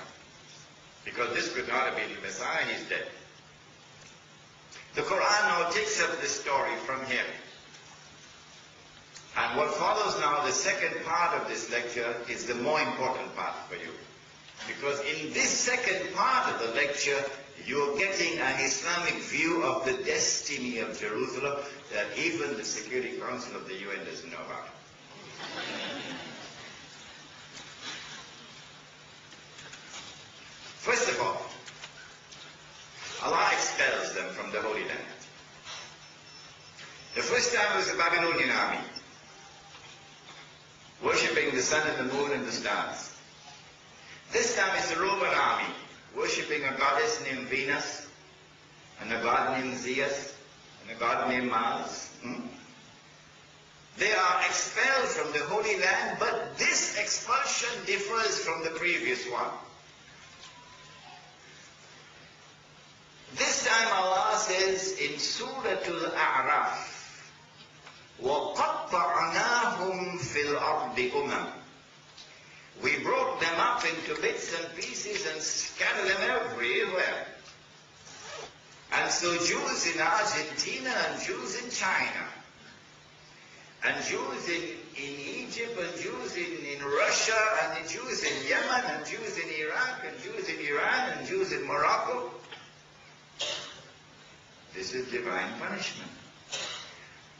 Because this could not have been the Messiah, he's dead. The Quran now takes up this story from here. And what follows now, the second part of this lecture, is the more important part for you. Because in this second part of the lecture, you're getting an Islamic view of the destiny of Jerusalem that even the Security Council of the UN doesn't know about. First of all, Allah expels them from the Holy Land. The first time was the Babylonian army, worshipping the sun and the moon and the stars. This time it's the Roman army, worshipping a goddess named Venus, and a god named Zeus, and a god named Mars. They are expelled from the Holy Land, but this expulsion differs from the previous one. This time Allah says in Surah Al-A'raf, وَقَطَّعْنَاهُمْ فِي الْأَرْضِ أُمَمٍ. We broke them up into bits and pieces and scattered them everywhere. And so Jews in Argentina and Jews in China, and Jews in Egypt, and Jews in Russia, and Jews in Yemen, and Jews in Iraq, and Jews in Iran, and Jews in Morocco. This is divine punishment.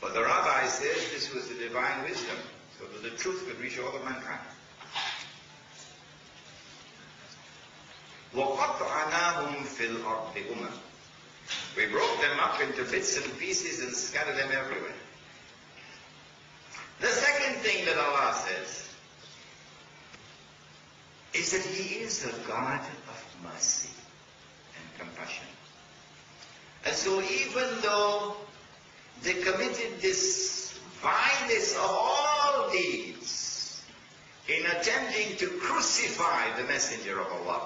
But the rabbi says this was the divine wisdom, so that the truth could reach all of mankind. وَقَطْعَنَاهُمْ فِي الْأَرْضِ أُمَمٍ. We broke them up into bits and pieces and scattered them everywhere. The second thing that Allah says is that He is a God of mercy and compassion. And so even though they committed this vilest of all deeds in attempting to crucify the Messenger of Allah,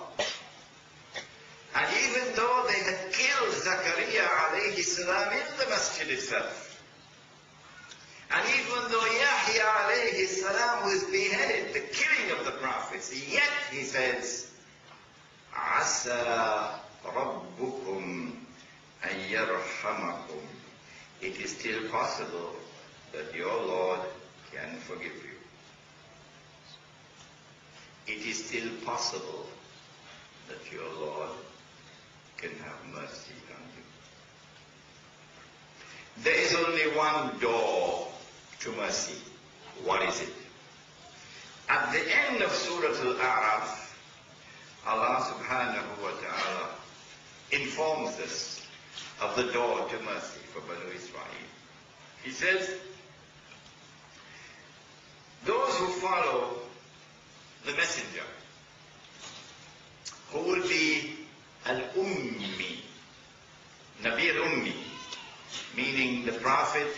and even though they had killed Zakaria alayhi salam in the masjid itself, and even though Yahya alayhi salam was beheaded, the killing of the prophets, yet he says, Asa Rabbukum an yarhamakum. It is still possible that your Lord can forgive you. It is still possible that your Lord can have mercy on you. There is only one door to mercy. What is it? At the end of Surah Al-A'raf, Allah subhanahu wa ta'ala informs us of the door to mercy for Banu Israel. He says, those who follow the messenger, who will be al-ummi, Nabi al-ummi, meaning the prophet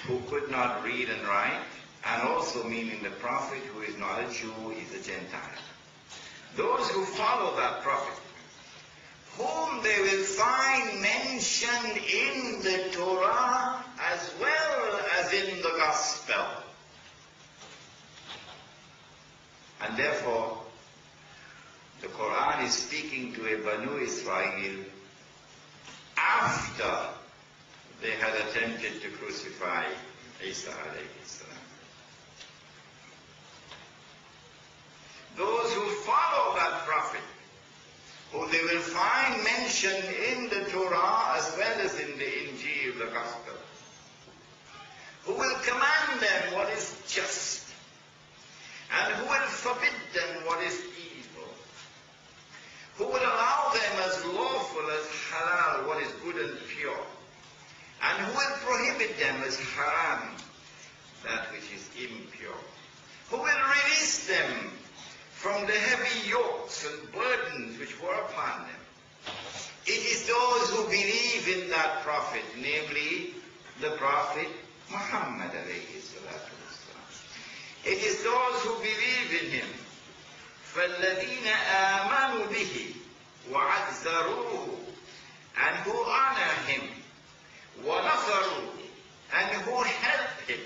who could not read and write, and also meaning the prophet who is not a Jew, is a Gentile. Those who follow that prophet, whom they will find mentioned in the Torah as well as in the Gospel. And therefore, the Quran is speaking to a Banu Israel after they had attempted to crucify Isa alayhi salam. Those who follow that prophet, who they will find mentioned in the Torah as well as in the Injil, the Gospel, who will command them what is just, and who will forbid them what is evil, who will allow them as lawful as halal, what is good and pure, and who will prohibit them as haram, that which is impure, who will release them from the heavy yokes and burdens which were upon them. It is those who believe in that prophet, namely the prophet Muhammad alayhi salatu wasalam. It is those who believe in him. فَالَّذِينَ آمَنُوا بِهِ وَعَزَّرُوهُ, and who honor him, وَنَصَرُوا, and who help him,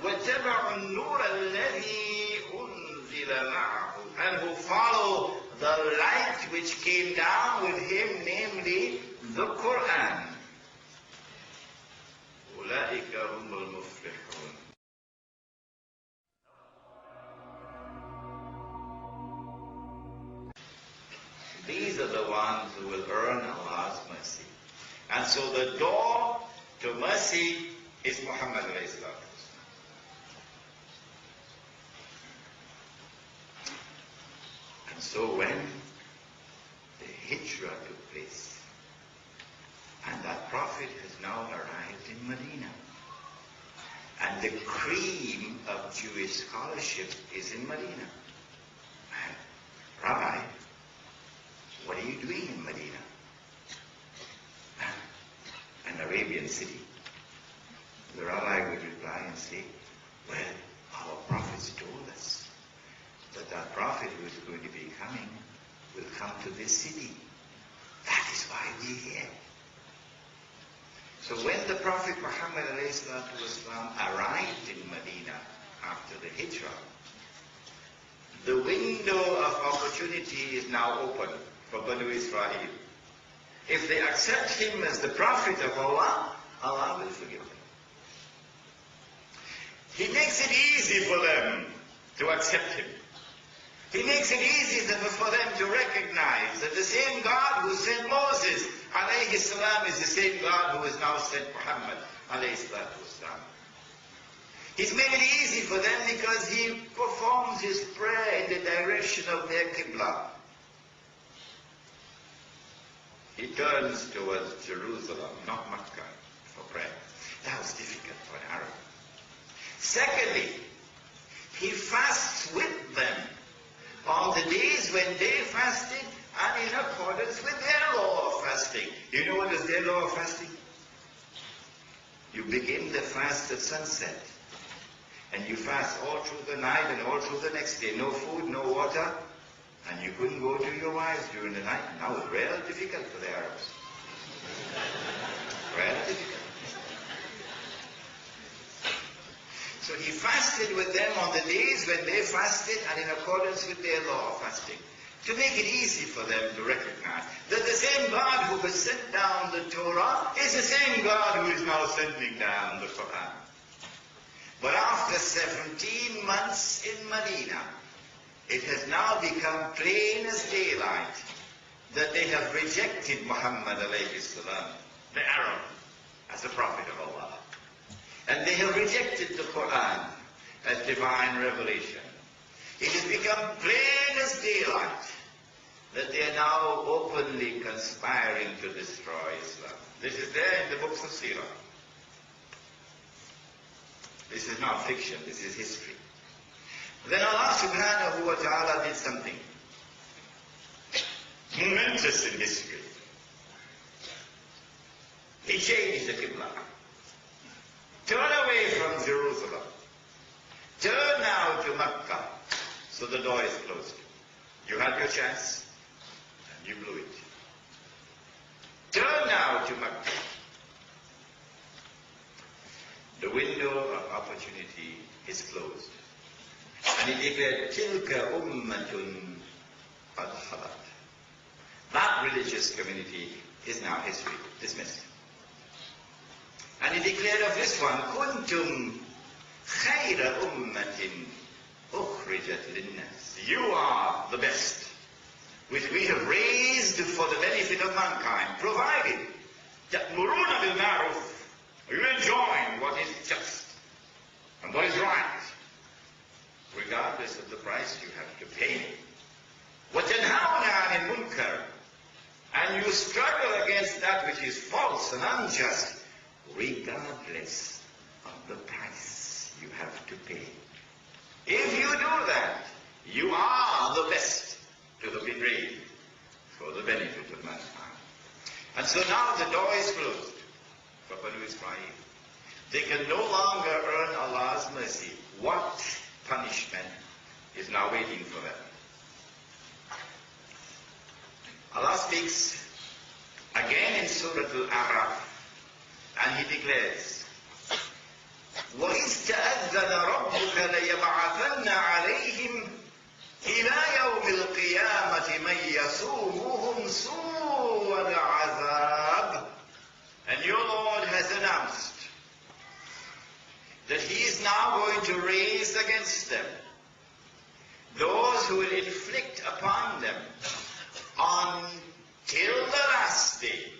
وَاتَّبَعُوا النُّورَ الَّذِي أُنزِلَ مَعَهُ, and who follow the light which came down with him, namely the Quran. أُولَٰئِكَ هُمُ الْمُفْلِحُونَ. These are the ones who will earn Allah's mercy. And so the door to mercy is Muhammad alayhi salatu. And so when the Hijrah took place, and that prophet has now arrived in Medina, and the cream of Jewish scholarship is in Medina. And, Rabbi, what are you doing in Medina? An Arabian city. The rabbi would reply and say, well, our prophets told us that prophet who is going to be coming will come to this city. That is why we're here. So when the Prophet Muhammad ﷺ arrived in Medina after the Hijrah, the window of opportunity is now open for Banu Israel. If they accept him as the Prophet of Allah, Allah will forgive them. He makes it easy for them to accept him. He makes it easy for them to recognize that the same God who sent Moses, alayhi salam, is the same God who has now sent Muhammad, alayhi salatu wasalam. He's made it easy for them because he performs his prayer in the direction of their Qibla. He turns towards Jerusalem, not Mecca, for prayer. That was difficult for an Arab. Secondly, he fasts with them on the days when they fasted and in accordance with their law of fasting. You know what is their law of fasting? You begin the fast at sunset. And you fast all through the night and all through the next day. No food, no water. And you couldn't go to your wives during the night. Now it's really difficult for the Arabs. Really difficult. So he fasted with them on the days when they fasted and in accordance with their law of fasting. To make it easy for them to recognize that the same God who has sent down the Torah is the same God who is now sending down the Quran. But after 17 months in Medina, it has now become plain as daylight that they have rejected Muhammad alayhi salam, the Arab, as the Prophet of Allah. And they have rejected the Quran as divine revelation. It has become plain as daylight that they are now openly conspiring to destroy Islam. This is there in the books of Sirah. This is not fiction, this is history. Then Allah subhanahu wa ta'ala did something momentous in history. He changed the Qibla. Turn away from Jerusalem. Turn now to Mecca. So the door is closed. You had your chance, and you blew it. Turn now to Mecca. The window of opportunity is closed. And he declared, Tilka ummatun qad khalat. That religious community is now history, dismissed. And he declared of this one, Kuntum khayra ummatin ukhrijat linnas. You are the best, which we have raised for the benefit of mankind, provided ta'muruna bil ma'ruf. You enjoin what is just and what is right, regardless of the price you have to pay. وَتَنْهَوْنَ عَنِ الْمُنْكَرِ. And you struggle against that which is false and unjust, regardless of the price you have to pay. If you do that, you are the best to have been raised for the benefit of mankind. And so now the door is closed for Banu Israel. They can no longer earn Allah's mercy. What punishment is now waiting for them? Allah speaks again in Surah Al-A'raf, and He declares, وَإِذْ تَأَذَّنَ رَبُّكَ لَيَبْعَثَنَّ عَلَيْهِمْ إِلَى يَوْمِ الْقِيَامَةِ مَنْ يَسُومُهُمْ سُوءَ الْعَذَابِ. And your Lord has announced that He is now going to raise against them those who will inflict upon them until the last day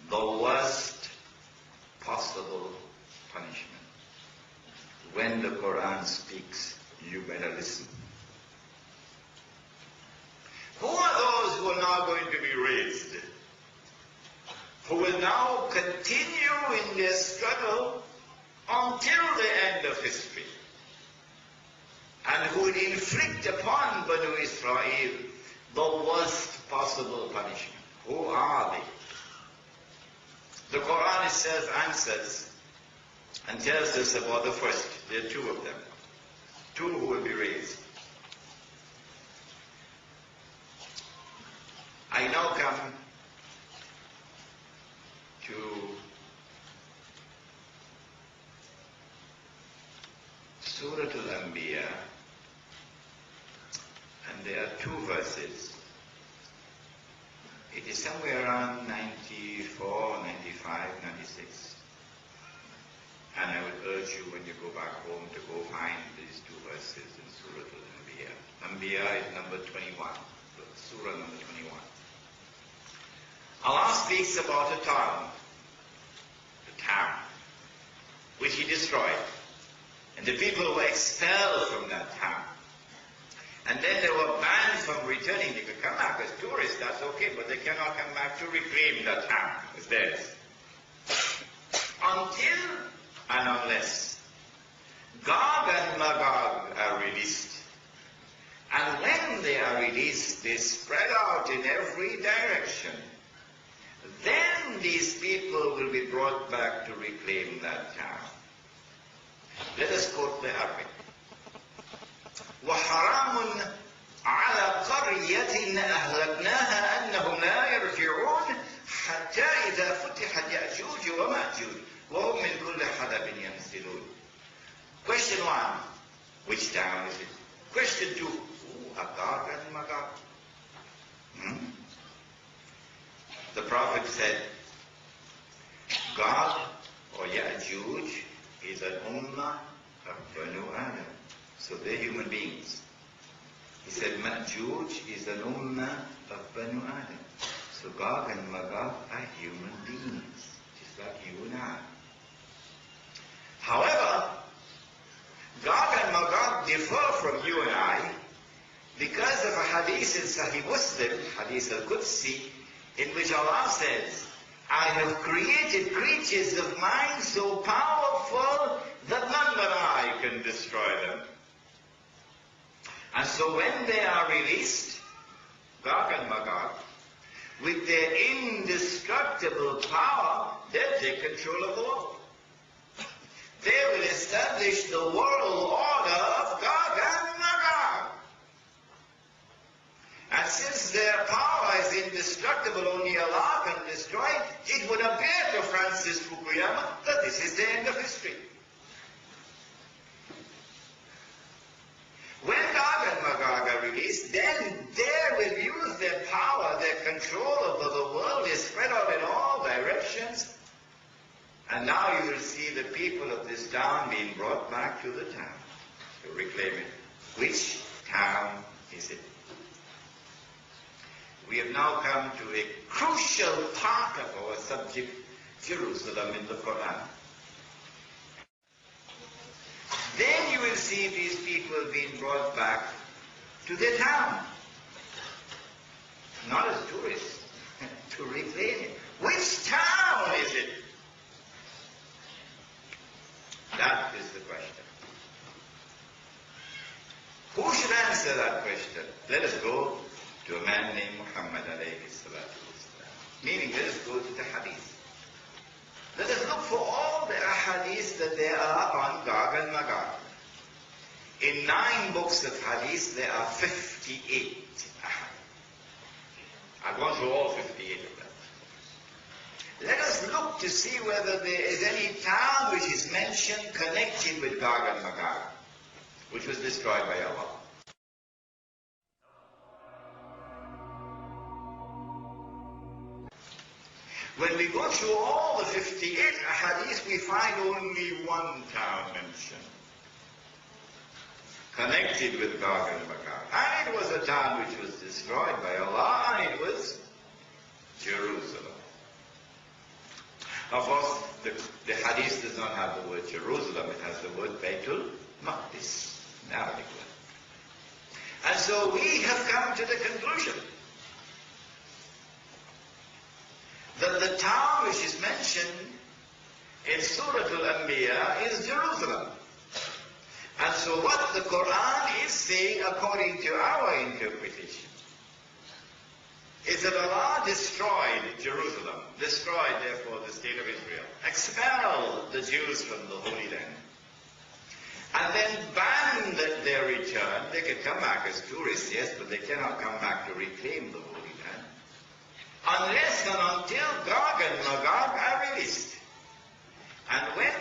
the worst possible punishment. When the Quran speaks, you better listen. Who are those who are now going to be raised? Who will now continue in their struggle until the end of history, and who will inflict upon Banu Israel the worst possible punishment. Who are they? The Quran itself answers and tells us about the first. There are two of them. Two who will be raised. I now come to Surah Al-Anbiya, and there are two verses. It is somewhere around 94, 95, 96. And I would urge you when you go back home to go find these two verses in Surah Al-Anbiya. Anbiya is number 21, Surah number 21. Allah speaks about a town, which He destroyed. And the people were expelled from that town. And then they were banned from returning. They could come back as tourists, that's okay, but they cannot come back to reclaim that town as theirs. Until and unless Gog and Magog are released. And when they are released, they spread out in every direction. Then these people will be brought back to reclaim that town. Let us quote the Arabic. وَحَرَامٌ عَلَى قَرْيَةٍ أَهْلَكْنَاهَا أَنَّهُمْ لَا يَرْجِعُونَ حَتَّى إِذَا فُتِحَتْ يَأْجُوجُ وَمَأْجُوجُ وَهُمْ مِنْ كُلِّ حَدَبٍ يَنْسِلُونَ. Question 1. Which town is it? Question 2. Agag and Magog. The Prophet said, Gog or Ya'juj is an ummah of Banu Adam. So they're human beings. He said Ma'juj is an ummah of Banu Adam. So Gog and Magog are human beings, just like you and I. However, Gog and Magog differ from you and I because of a hadith in Sahih Muslim, Hadith al-Qudsi, in which Allah says, I have created creatures of mine so powerful that none but I can destroy them. And so when they are released, Gog and Magog, with their indestructible power, they'll take control of the world. They will establish the world order of Gog and Magog. And since their power is indestructible, only Allah can destroy it, it would appear to Francis Fukuyama that this is the end of history. When Gog and Magog are released, then they will use their power, their control over the world is spread out in all directions. And now you will see the people of this town being brought back to the town to reclaim it. Which town is it? We have now come to a crucial part of our subject, Jerusalem in the Quran. Then you will see these people being brought back to their town. Not as tourists, to reclaim it. Which town is it? That is the question. Who should answer that question? Let us go to a man named Muhammad alayhi salatu wasalam. Meaning, let us go to the hadith. Let us look for all the ahadith that there are on Gog and Magog. In 9 books of hadith, there are 58 ahadith. I've gone through all 58 of them. Let us look to see whether there is any town which is mentioned connected with Gog and Magog, which was destroyed by Allah. When we go through all the 58 ahadith, we find only one town mentioned, connected with Gog and Magog. And it was a town which was destroyed by Allah, and it was Jerusalem. Of course, the hadith does not have the word Jerusalem, it has the word Baitul Maqdis, an Arabic word. And so we have come to the conclusion that the town which is mentioned in Surah Al-Anbiya is Jerusalem. And so what the Quran is saying, according to our interpretation, is that Allah destroyed Jerusalem, destroyed therefore the state of Israel, expelled the Jews from the Holy Land, and then banned their return. They can come back as tourists, yes, but they cannot come back to reclaim the Holy Land, unless and until Gog and Magog are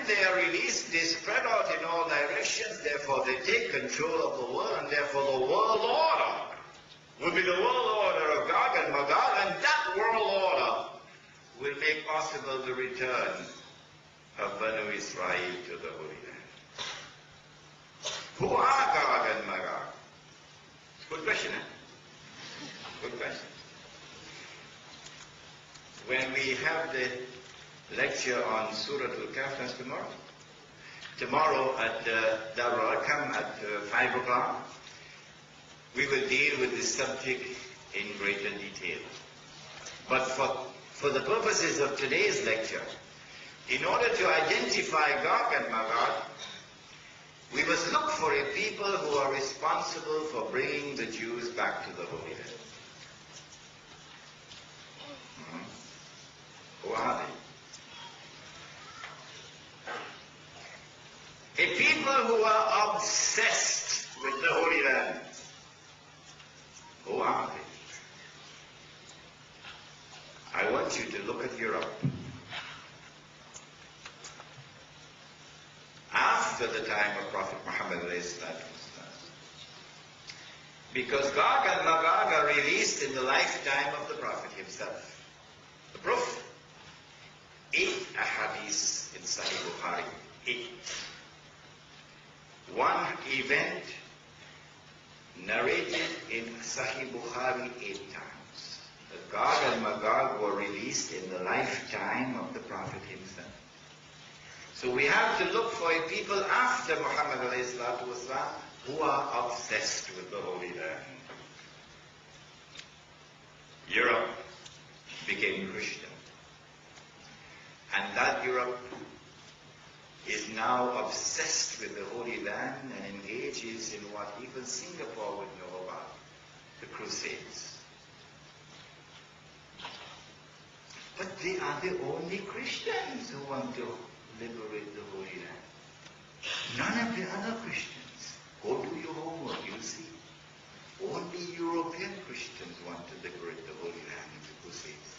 when they are released, they spread out in all directions, therefore they take control of the world, and therefore the world order will be the world order of Gog and Magog, and that world order will make possible the return of Banu Israel to the Holy Land. Who are Gog and Magog? Good question, eh? Good question. When we have the lecture on Surah Al-Kahf, that's tomorrow. Tomorrow at Darul Arqam at 5 o'clock, we will deal with this subject in greater detail. But for the purposes of today's lecture, in order to identify Gog and Magog, we must look for a people who are responsible for bringing the Jews back to the Holy Land. Who are they? A people who are obsessed with the Holy Land. Who are they? I want you to look at Europe. After the time of Prophet Muhammad, because Gog and Magog are released in the lifetime of the Prophet himself. The proof? 8 ahadith in Sahih Bukhari. 8. One event narrated in Sahih Bukhari 8 times. That Gog and Magog were released in the lifetime of the Prophet himself. So we have to look for a people after Muhammad والسلام, who are obsessed with the Holy Land. Europe became Christian. And that Europe is now obsessed with the Holy Land and engages in what even Singapore would know about, the Crusades. But they are the only Christians who want to liberate the Holy Land. None of the other Christians. Go do your homework, you'll see. Only European Christians want to liberate the Holy Land in the Crusades.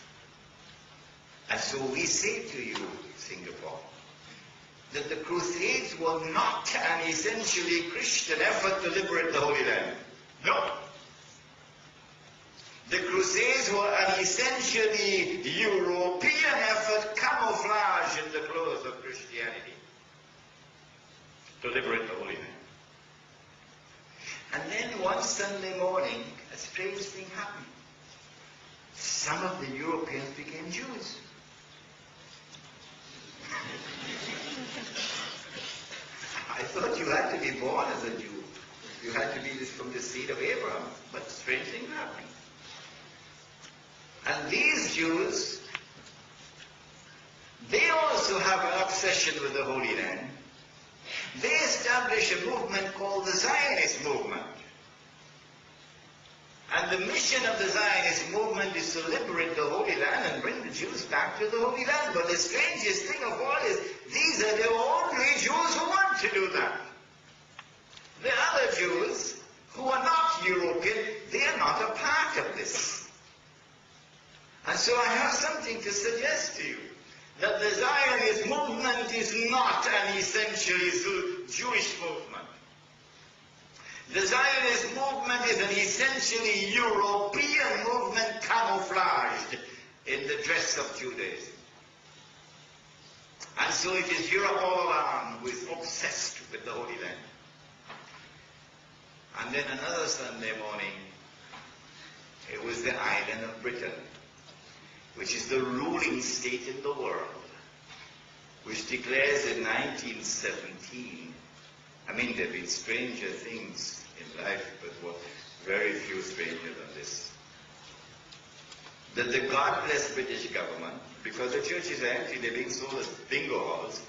And so we say to you, Singapore, that the Crusades were not an essentially Christian effort to liberate the Holy Land. No. The Crusades were an essentially European effort camouflaged in the clothes of Christianity to liberate the Holy Land. And then one Sunday morning, a strange thing happened. Some of the Europeans became Jews. I thought you had to be born as a Jew. You had to be from the seed of Abraham. But strange things happened. And these Jews, they also have an obsession with the Holy Land. They establish a movement called the Zionist movement. And the mission of the Zionist movement is to liberate the Holy Land and bring the Jews back to the Holy Land. But the strangest thing of all is, these are the only Jews who want to do that. The other Jews, who are not European, they are not a part of this. And so I have something to suggest to you, that the Zionist movement is not an essentially Jewish movement. The Zionist movement is an essentially European movement camouflaged in the dress of Judaism. And so it is Europe all around who is obsessed with the Holy Land. And then another Sunday morning, it was the island of Britain, which is the ruling state in the world, which declares in 1917, I mean, there have been stranger things in life, but what very few stranger than this, that the God-bless British government, because the churches are empty, they're being sold as bingo halls,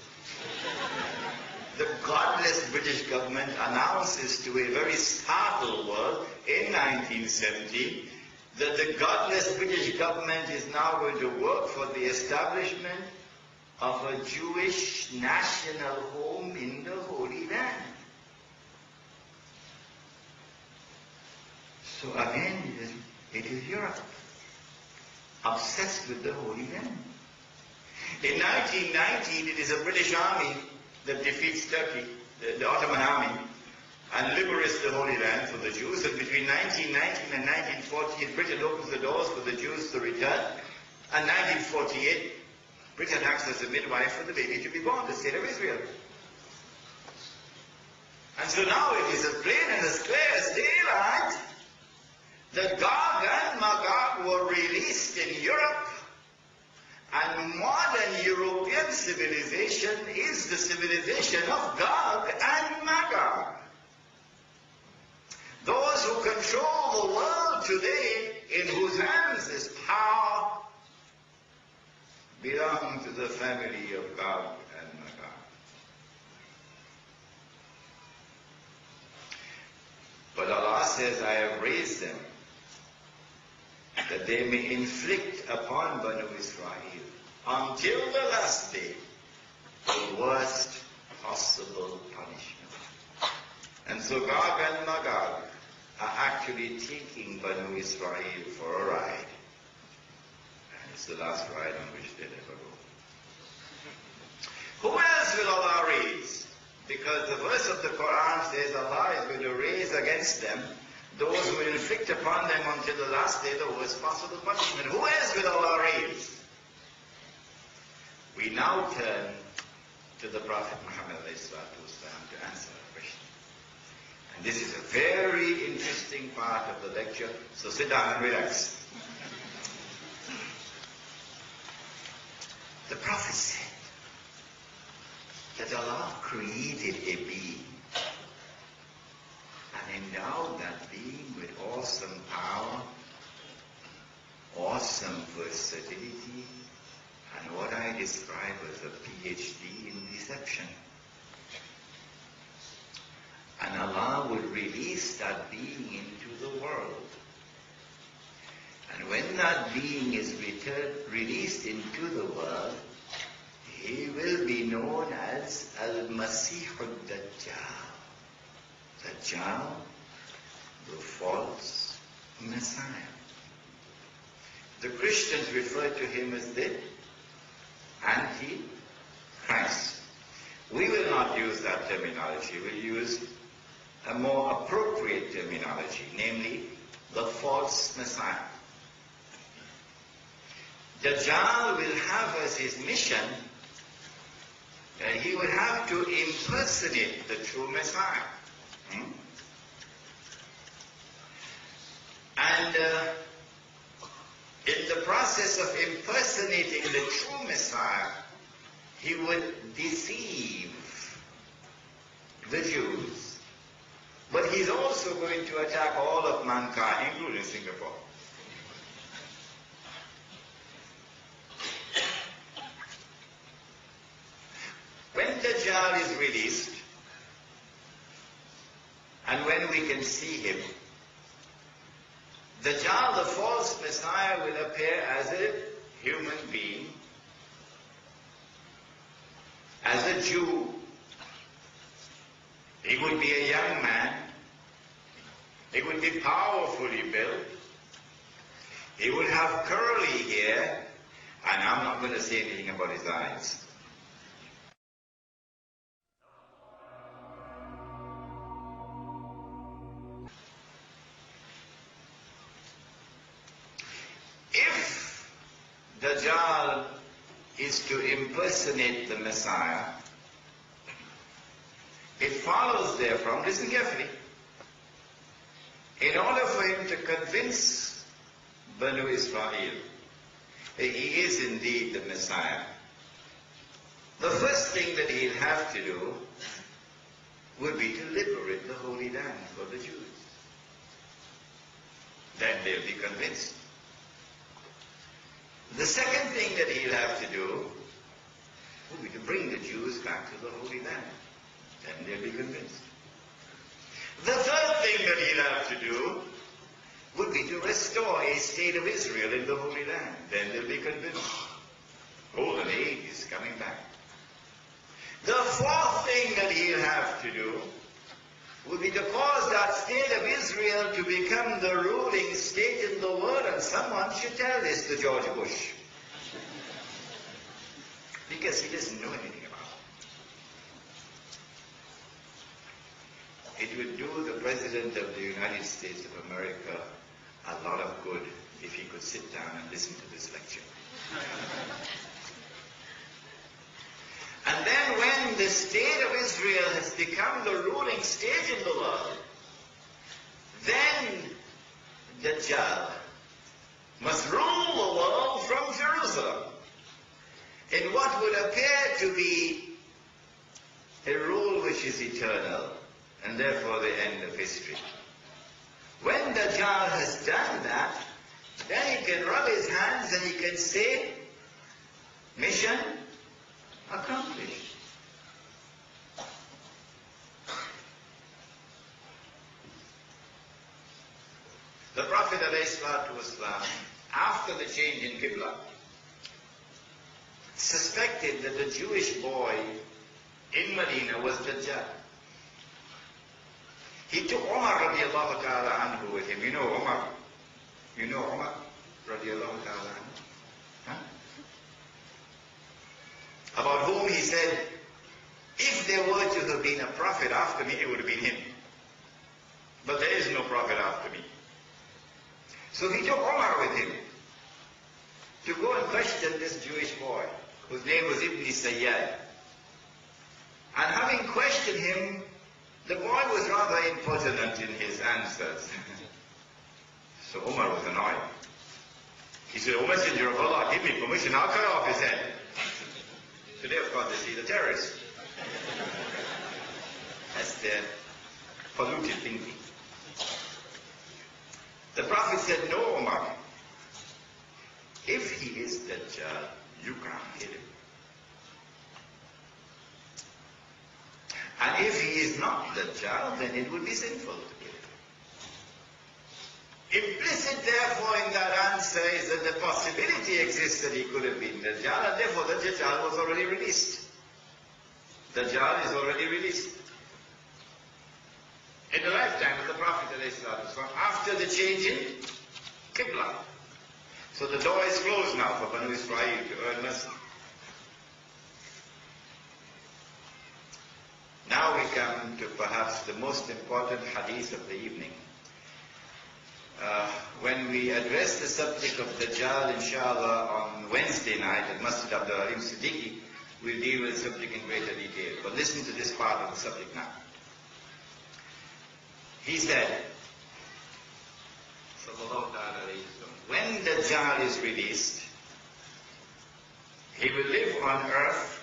the God-bless British government announces to a very startled world in 1917 that the godless British government is now going to work for the establishment of a Jewish national home in the Holy Land. So again, it is Europe, obsessed with the Holy Land. In 1919, it is a British army that defeats Turkey, the Ottoman army, and liberates the Holy Land for the Jews. And between 1919 and 1948, Britain opens the doors for the Jews to return. And 1948, Britain acts as a midwife for the baby to be born, the state of Israel. And so now it is as plain and as clear as daylight that Gog and Magog were released in Europe. And modern European civilization is the civilization of Gog and Magog. Those who control the world today, in whose hands is power, belong to the family of Gog and Magog. But Allah says, I have raised them, that they may inflict upon Banu Israel until the last day the worst possible punishment. And so Gog and Magog are actually taking Banu Israel for a ride. And it's the last ride on which they'll ever go. Who else will Allah raise? Because the verse of the Quran says Allah is going to raise against them those who will inflict upon them until the last day the worst possible punishment. Who else will Allah raise? We now turn to the Prophet Muhammad to answer that question. And this is a very interesting part of the lecture, so sit down and relax. The Prophet said that Allah created a being and endowed that being with awesome power, awesome versatility, and what I describe as a PhD in deception. And Allah will release that being into the world. And when that being is released into the world, he will be known as Al-Masih al-Dajjal. Dajjal, the false Messiah. The Christians refer to him as the Antichrist. We will not use that terminology. We'll use a more appropriate terminology, namely the false Messiah. Dajjal will have as his mission that he will have to impersonate the true Messiah. And in the process of impersonating the true Messiah, he would deceive the Jews. But he's also going to attack all of mankind, including Singapore. When Dajjal is released, and when we can see him, Dajjal, the false Messiah, will appear as a human being, as a Jew. He would be a young man. He would be powerfully built. He would have curly hair, and I'm not going to say anything about his eyes. If Dajjal is to impersonate the Messiah, it follows therefrom, listen carefully, in order for him to convince Banu Israel that he is indeed the Messiah, the first thing that he'll have to do would be to liberate the Holy Land for the Jews. Then they'll be convinced. The second thing that he'll have to do would be to bring the Jews back to the Holy Land. Then they'll be convinced. The third thing that he'll have to do would be to restore a state of Israel in the Holy Land. Then they'll be convinced. Golden age is coming back. The fourth thing that he'll have to do would be to cause that state of Israel to become the ruling state in the world. And someone should tell this to George Bush. because he doesn't know anything about it. It would do the President of the United States of America a lot of good if he could sit down and listen to this lecture. And then when the state of Israel has become the ruling state in the world, then Dajjal must rule the world from Jerusalem in what would appear to be a rule which is eternal and therefore the end of history. When Dajjal has done that, then he can rub his hands and he can say, mission accomplished. The Prophet ﷺ, after the change in Qibla, suspected that the Jewish boy in Medina was Dajjal. He took Umar radiallahu ta'ala anhu with him. You know Umar? You know Umar radiallahu ta'ala anhu? Huh? About whom he said, if there were to have been a prophet after me, it would have been him. But there is no prophet after me. So he took Umar with him to go and question this Jewish boy, whose name was Ibn Sayyad. And having questioned him, the boy was rather impertinent in his answers. So Umar was annoyed. He said, "O Messenger of Allah, give me permission, I'll cut off his head." Today, of course, they see the terrorists. That's their polluted thinking. The Prophet said, "No, Umar. If he is Dajjal, you can't kill him. And if he is not Dajjal, then it would be sinful to kill him." Implicit, therefore, in that answer is that the possibility exists that he could have been Dajjal, and therefore the Dajjal was already released. Dajjal is already released. In the lifetime of the Prophet ﷺ, after the change in Qibla. So the door is closed now for Banu Israel to earn mercy. Now we come to perhaps the most important hadith of the evening. When we address the subject of Dajjal, inshallah, on Wednesday night at Masjid Abdul Halim Siddiqui, we'll deal with the subject in greater detail. But listen to this part of the subject now. He said, sallallahu alayhi wa sallam, when Dajjal is released, he will live on earth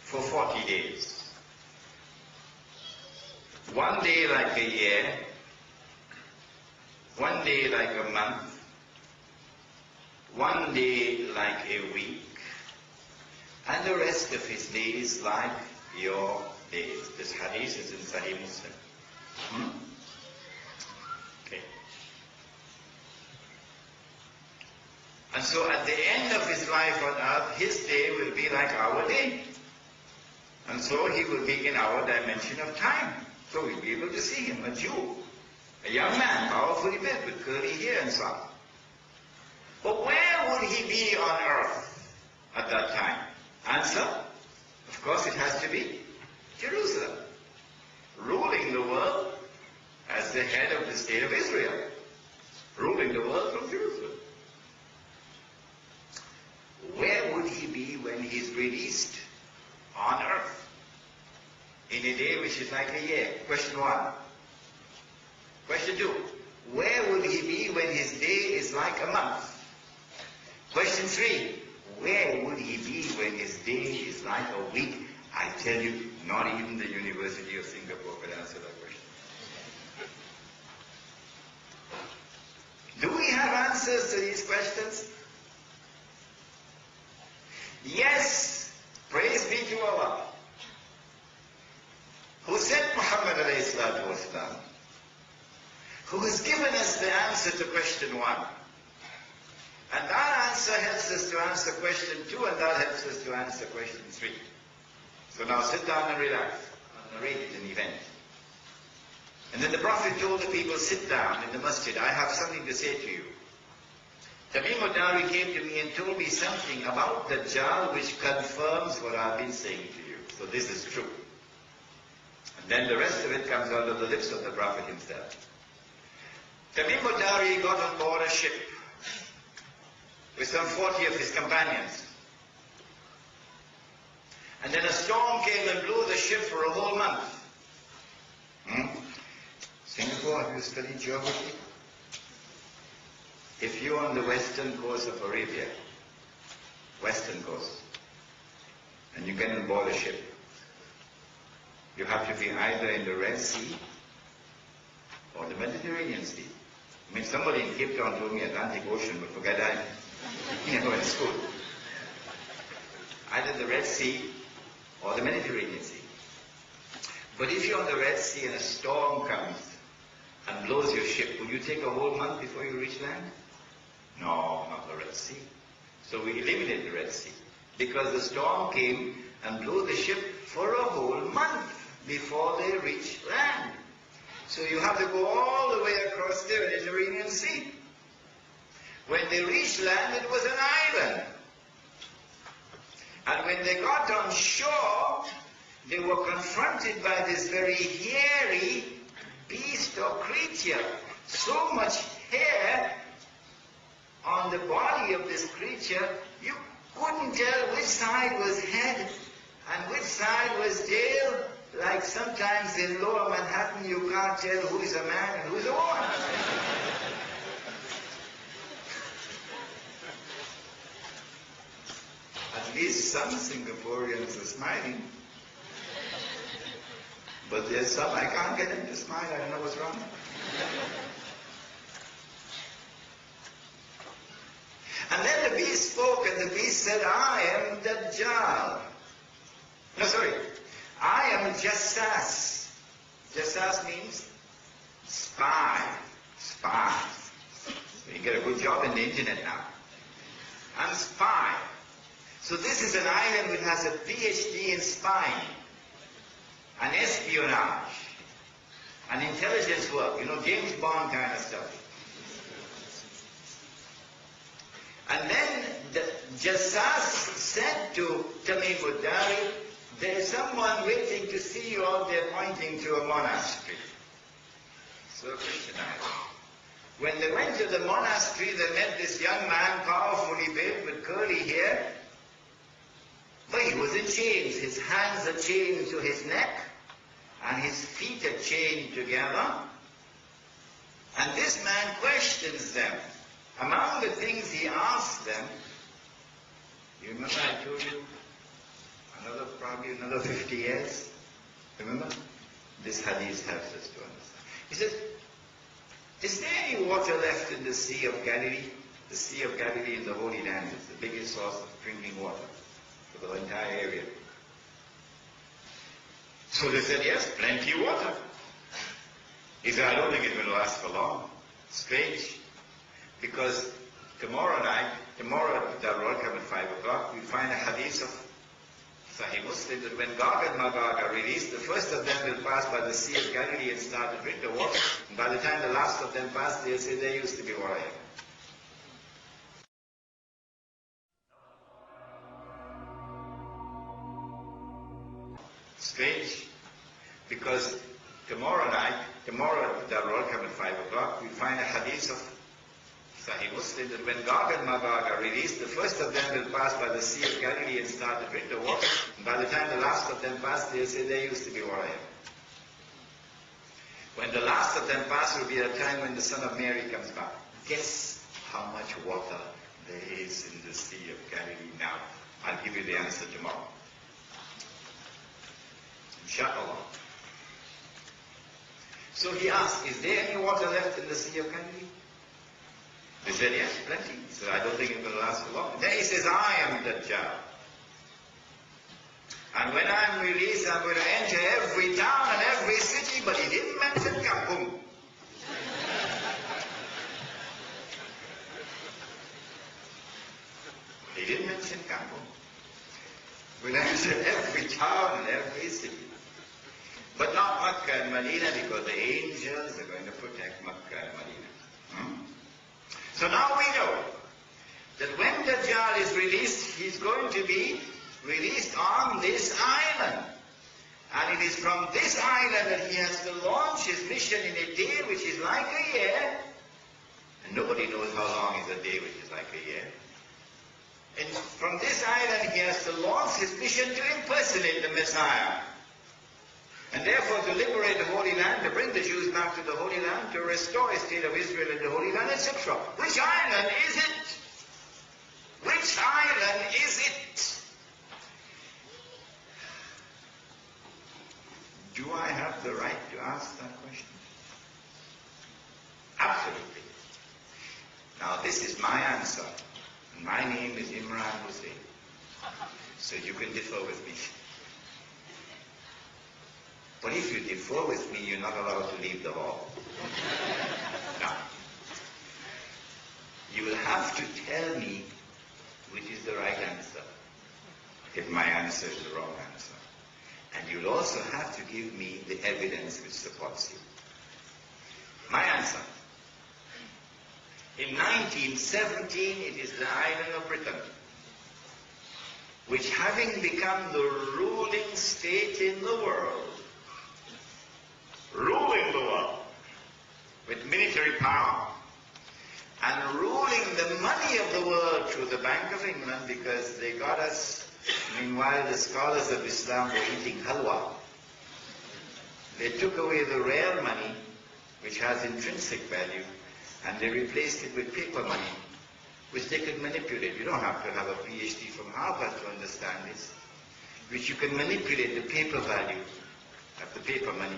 for 40 days. One day like a year, one day like a month, one day like a week, and the rest of his days like your days. This hadith is in Sahih Muslim. Okay. And so at the end of his life on earth, his day will be like our day. And so he will be in our dimension of time. So we'll be able to see him, a Jew, a young man, powerfully built with curly hair and so on. But where would he be on earth at that time? Answer, of course it has to be Jerusalem, ruling the world as the head of the state of Israel, ruling the world from Jerusalem. Where would he be when he's released on earth in a day which is like a year? Question 1. Question 2. Where would he be when his day is like a month? Question 3. Where would he be when his day is like a week? I tell you, not even the University of Singapore could answer that question. Do we have answers to these questions? Yes, praise be to Allah, who sent Muhammad alayhi salatu wasalam, who has given us the answer to question 1. And that answer helps us to answer question 2, and that helps us to answer question 3. So now sit down and relax. I'll narrate an event. And then the Prophet told the people, sit down in the masjid, I have something to say to you. Tamim Udari came to me and told me something about Dajjal which confirms what I've been saying to you. So this is true. And then the rest of it comes out of the lips of the Prophet himself. Tamim Udari got on board a ship with some 40 of his companions. And then a storm came and blew the ship for a whole month. Singapore, have you studied geography? If you're on the western coast of Arabia, western coast, and you get on board a ship, you have to be either in the Red Sea or the Mediterranean Sea. I mean, somebody in Cape Town told me Atlantic Ocean, but forget that. In school. Either the Red Sea or the Mediterranean Sea. But if you're on the Red Sea and a storm comes and blows your ship, will you take a whole month before you reach land? No, not the Red Sea. So we eliminated the Red Sea because the storm came and blew the ship for a whole month before they reached land. So you have to go all the way across the Mediterranean Sea. When they reached land, it was an island. And when they got on shore, they were confronted by this very hairy beast or creature. So much hair on the body of this creature, you couldn't tell which side was head and which side was tail. Like sometimes in Lower Manhattan, you can't tell who is a man and who is a woman. At least some Singaporeans are smiling. But there's some, I can't get them to smile, I don't know what's wrong. And then the beast spoke, and the beast said, I am Dajjal. No, sorry. I am Jassas. Jassas means spy. Spy. So you get a good job in the internet now. I'm spy. So this is an island which has a PhD in spying, and espionage, and intelligence work, James Bond kind of stuff. And then Jassas said to Tamim Udari, there is someone waiting to see you out there pointing to a monastery. So Christianized. When they went to the monastery, they met this young man, powerfully built with curly hair. But he was in chains. His hands are chained to his neck, and his feet are chained together. And this man questions them. Among the things he asks them, you remember I told you, probably another 50 years? Remember? This hadith helps us to understand. He says, is there any water left in the Sea of Galilee? The Sea of Galilee in the Holy Land is the biggest source of drinking water for the entire area. So they said, yes, plenty of water. He said, I don't think it will last for long. Strange. Because tomorrow at Darul Come at 5 o'clock, we find a hadith of Sahih Muslim that when Gog and Magog are released, the first of them will pass by the Sea of Galilee and start to drink the water. And by the time the last of them pass, they'll say there used to be water here. Strange. Because tomorrow at Darul Come at 5 o'clock, we find a hadith of Sahih Muslim that when Gog and Magog are released, the first of them will pass by the Sea of Galilee and start to drink the water. And by the time the last of them pass, they'll say there used to be water here. When the last of them pass will be a time when the Son of Mary comes back. Guess how much water there is in the Sea of Galilee now. I'll give you the answer tomorrow. Inshallah. So he asked, is there any water left in the Sea of Galilee? They said, yes, plenty. He said, I don't think it will last for long. Then he says, I am Dajjal. And when I'm released, I'm going to enter every town and every city, but he didn't mention Kampung. He didn't mention Kampung. We'll enter every town and every city. But not Makkah and Medina, because the angels are going to protect Makkah and Medina. So now we know Dajjal is released, he's going to be released on this island. And it is from this island that he has to launch his mission in a day which is like a year. And nobody knows how long is a day which is like a year. And from this island he has to launch his mission to impersonate the Messiah. And therefore to liberate the Holy Land, to bring the Jews back to the Holy Land, to restore a state of Israel in the Holy Land, etc. Which island is it? Which island is it? Do I have the right to ask that question? Absolutely. Now this is my answer. And my name is Imran Hosein. So you can differ with me. But if you differ with me, you're not allowed to leave the hall. Now, you will have to tell me which is the right answer, if my answer is the wrong answer. And you'll also have to give me the evidence which supports you. My answer. In 1917, it is the island of Britain, which having become the ruling state in the world, ruling the world with military power, and ruling the money of the world through the Bank of England, because they got us, meanwhile the scholars of Islam were eating halwa. They took away the real money, which has intrinsic value, and they replaced it with paper money, which they could manipulate. You don't have to have a PhD from Harvard to understand this, which you can manipulate the paper value of the paper money.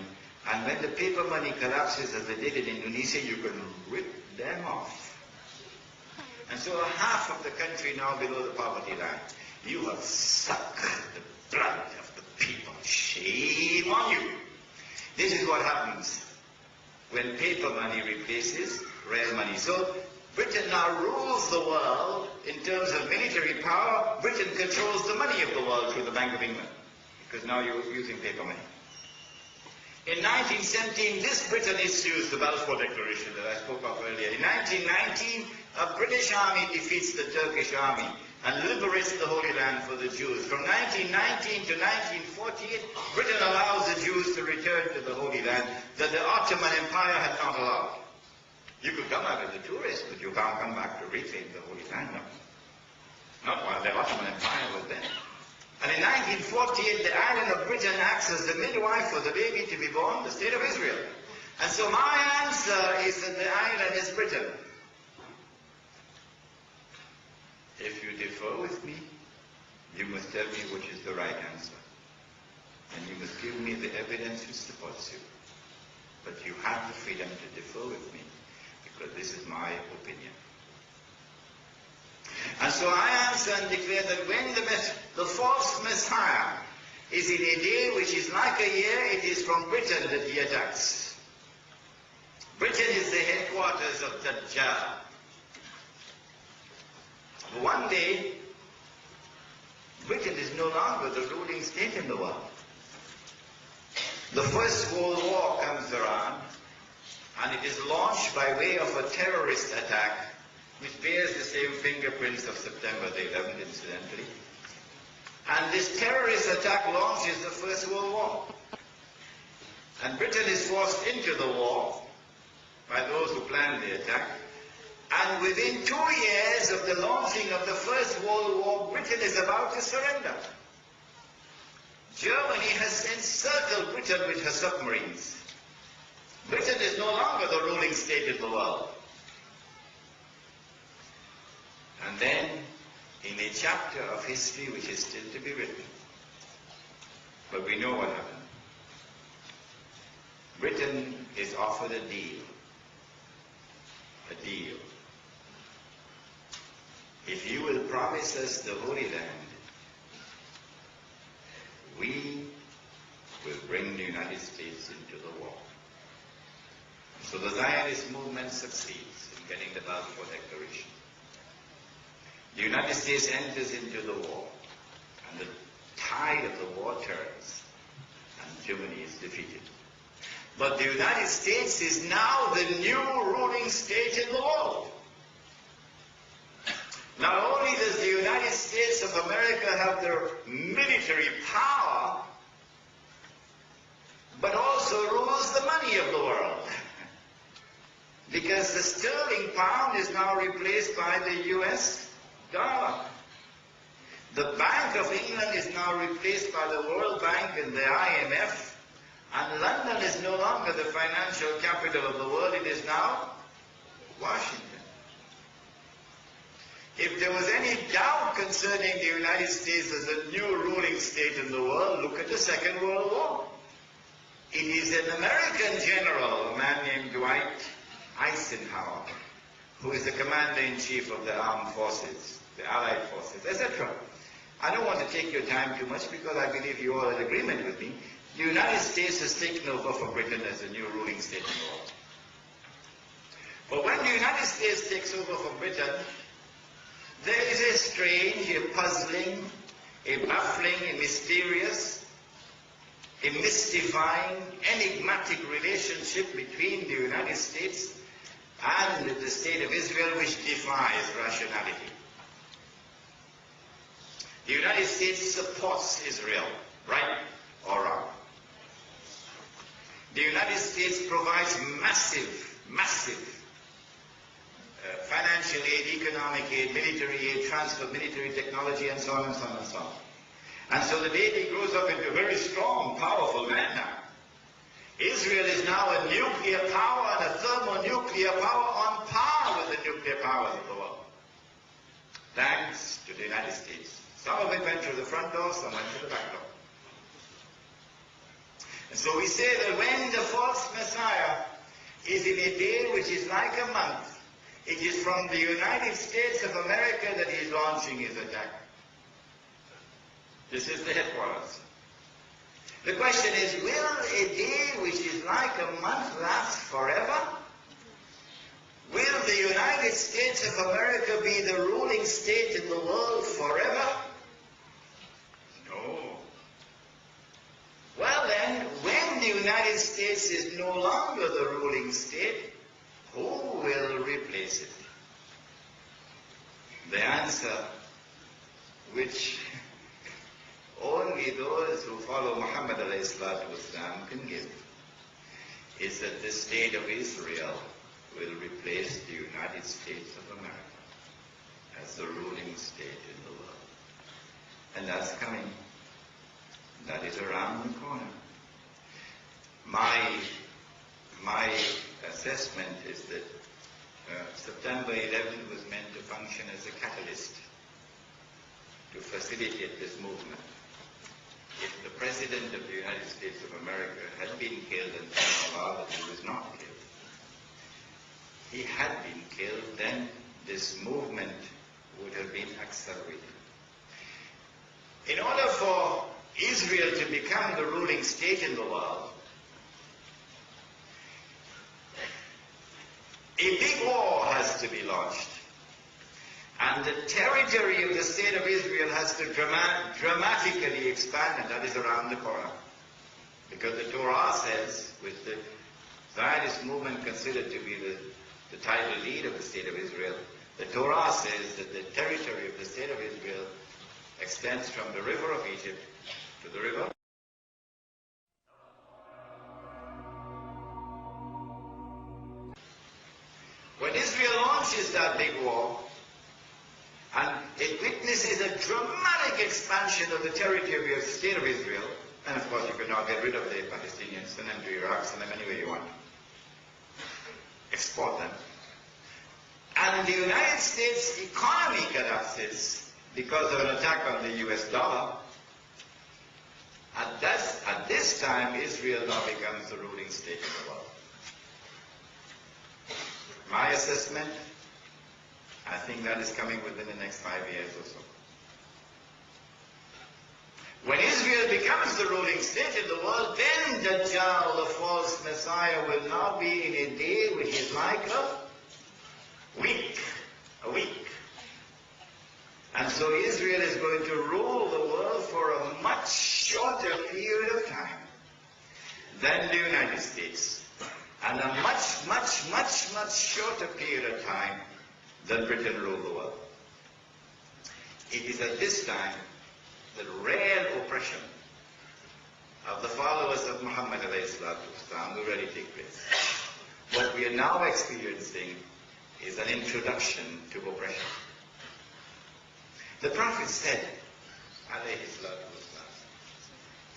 And when the paper money collapses, as they did in Indonesia, you can rip them off. And so half of the country now below the poverty line. You have sucked the blood of the people. Shame on you. This is what happens when paper money replaces real money. So Britain now rules the world in terms of military power. Britain controls the money of the world through the Bank of England, because now you're using paper money. In 1917, this Britain issues the Balfour Declaration that I spoke of earlier. In 1919, a British army defeats the Turkish army and liberates the Holy Land for the Jews. From 1919 to 1948, Britain allows the Jews to return to the Holy Land that the Ottoman Empire had not allowed. You could come out as a tourist, but you can't come back to reclaim the Holy Land. No. Not while the Ottoman Empire was there. And in 1948, the island of Britain acts as the midwife for the baby to be born, the state of Israel. And so my answer is that the island is Britain. If you differ with me, you must tell me which is the right answer. And you must give me the evidence which supports you. But you have the freedom to differ with me, because this is my opinion. And so I answer and declare that when the false Messiah is in a day which is like a year, it is from Britain that he attacks. Britain is the headquarters of Dajjal. One day, Britain is no longer the ruling state in the world. The First World War comes around, and it is launched by way of a terrorist attack which bears the same fingerprints of September the 11th, incidentally. And this terrorist attack launches the First World War. And Britain is forced into the war by those who planned the attack. And within 2 years of the launching of the First World War, Britain is about to surrender. Germany has encircled Britain with her submarines. Britain is no longer the ruling state in the world. And then, in a chapter of history which is still to be written, but we know what happened. Britain is offered a deal. A deal. If you will promise us the Holy Land, we will bring the United States into the war. So the Zionist movement succeeds in getting the Balfour Declaration. The United States enters into the war, and the tide of the war turns, and Germany is defeated. But the United States is now the new ruling state in the world. Not only does the United States of America have their military power, but also rules the money of the world. Because the sterling pound is now replaced by the US dollar. The Bank of England is now replaced by the World Bank and the IMF. And London is no longer the financial capital of the world, it is now Washington. If there was any doubt concerning the United States as a new ruling state in the world, look at the Second World War. It is an American general, a man named Dwight Eisenhower, who is the commander-in-chief of the armed forces, the Allied forces, etc. I don't want to take your time too much because I believe you all are in agreement with me. The United States has taken over for Britain as a new ruling state in the world. But when the United States takes over for Britain, there is a strange, a puzzling, a baffling, a mysterious, a mystifying, enigmatic relationship between the United States and the State of Israel which defies rationality. The United States supports Israel, right or wrong. The United States provides massive financial aid, economic aid, military aid, transfer of military technology, and so on and so on and so on. And so the baby grows up into a very strong, powerful man now. Israel is now a nuclear power and a thermonuclear power on par with the nuclear powers of the world. Thanks to the United States. Some of it went through the front door, some went through the back door. And so we say that when the false Messiah is in a day which is like a month, it is from the United States of America that he is launching his attack. This is the headquarters. The question is, will a day which is like a month last forever? Will the United States of America be the ruling state in the world forever? No. Well then, when the United States is no longer the ruling state, who will replace it? The answer, which only those who follow Muhammad ﷺ can give, is that the state of Israel will replace the United States of America as the ruling state in the world. And that's coming. That is around the corner. My assessment is that September 11th was meant to function as a catalyst to facilitate this movement. If the President of the United States of America had been killed and Allah that he was not killed, he had been killed, then this movement would have been accelerated. In order for Israel to become the ruling state in the world, a big war has to be launched. And the territory of the state of Israel has to dramatically expand, and that is around the corner. Because the Torah says, with the Zionist movement considered to be the title lead of the state of Israel, the Torah says that the territory of the state of Israel extends from the river of Egypt to the river. When Israel launches that big war, and it witnesses a dramatic expansion of the territory of the state of Israel, and of course you can now get rid of the Palestinians, send them to Iraq, send them any way you want. Export them. And the United States economy collapses because of an attack on the US dollar. At this time, Israel now becomes the ruling state in the world. My assessment, I think that is coming within the next 5 years or so. When Israel becomes the ruling state in the world, then Dajjal, the false Messiah, will now be in a day which is like a week. And so Israel is going to rule the world for a much shorter period of time than the United States. And a much shorter period of time than Britain ruled the world. It is at this time the rare oppression of the followers of Muhammad will really take place. What we are now experiencing is an introduction to oppression. The Prophet said,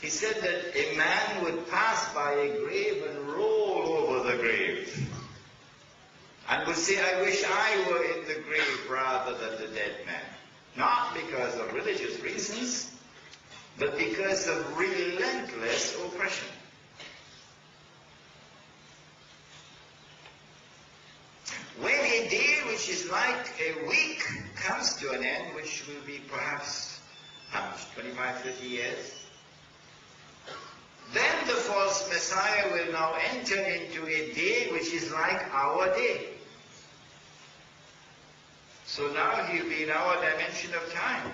he said that a man would pass by a grave and roll over the grave and would say, I wish I were in the grave rather than the dead man. Not because of religious reasons, but because of relentless oppression. When a day which is like a week comes to an end, which will be perhaps 25, 30 years, then the false Messiah will now enter into a day which is like our day. So now he'll be in our dimension of time.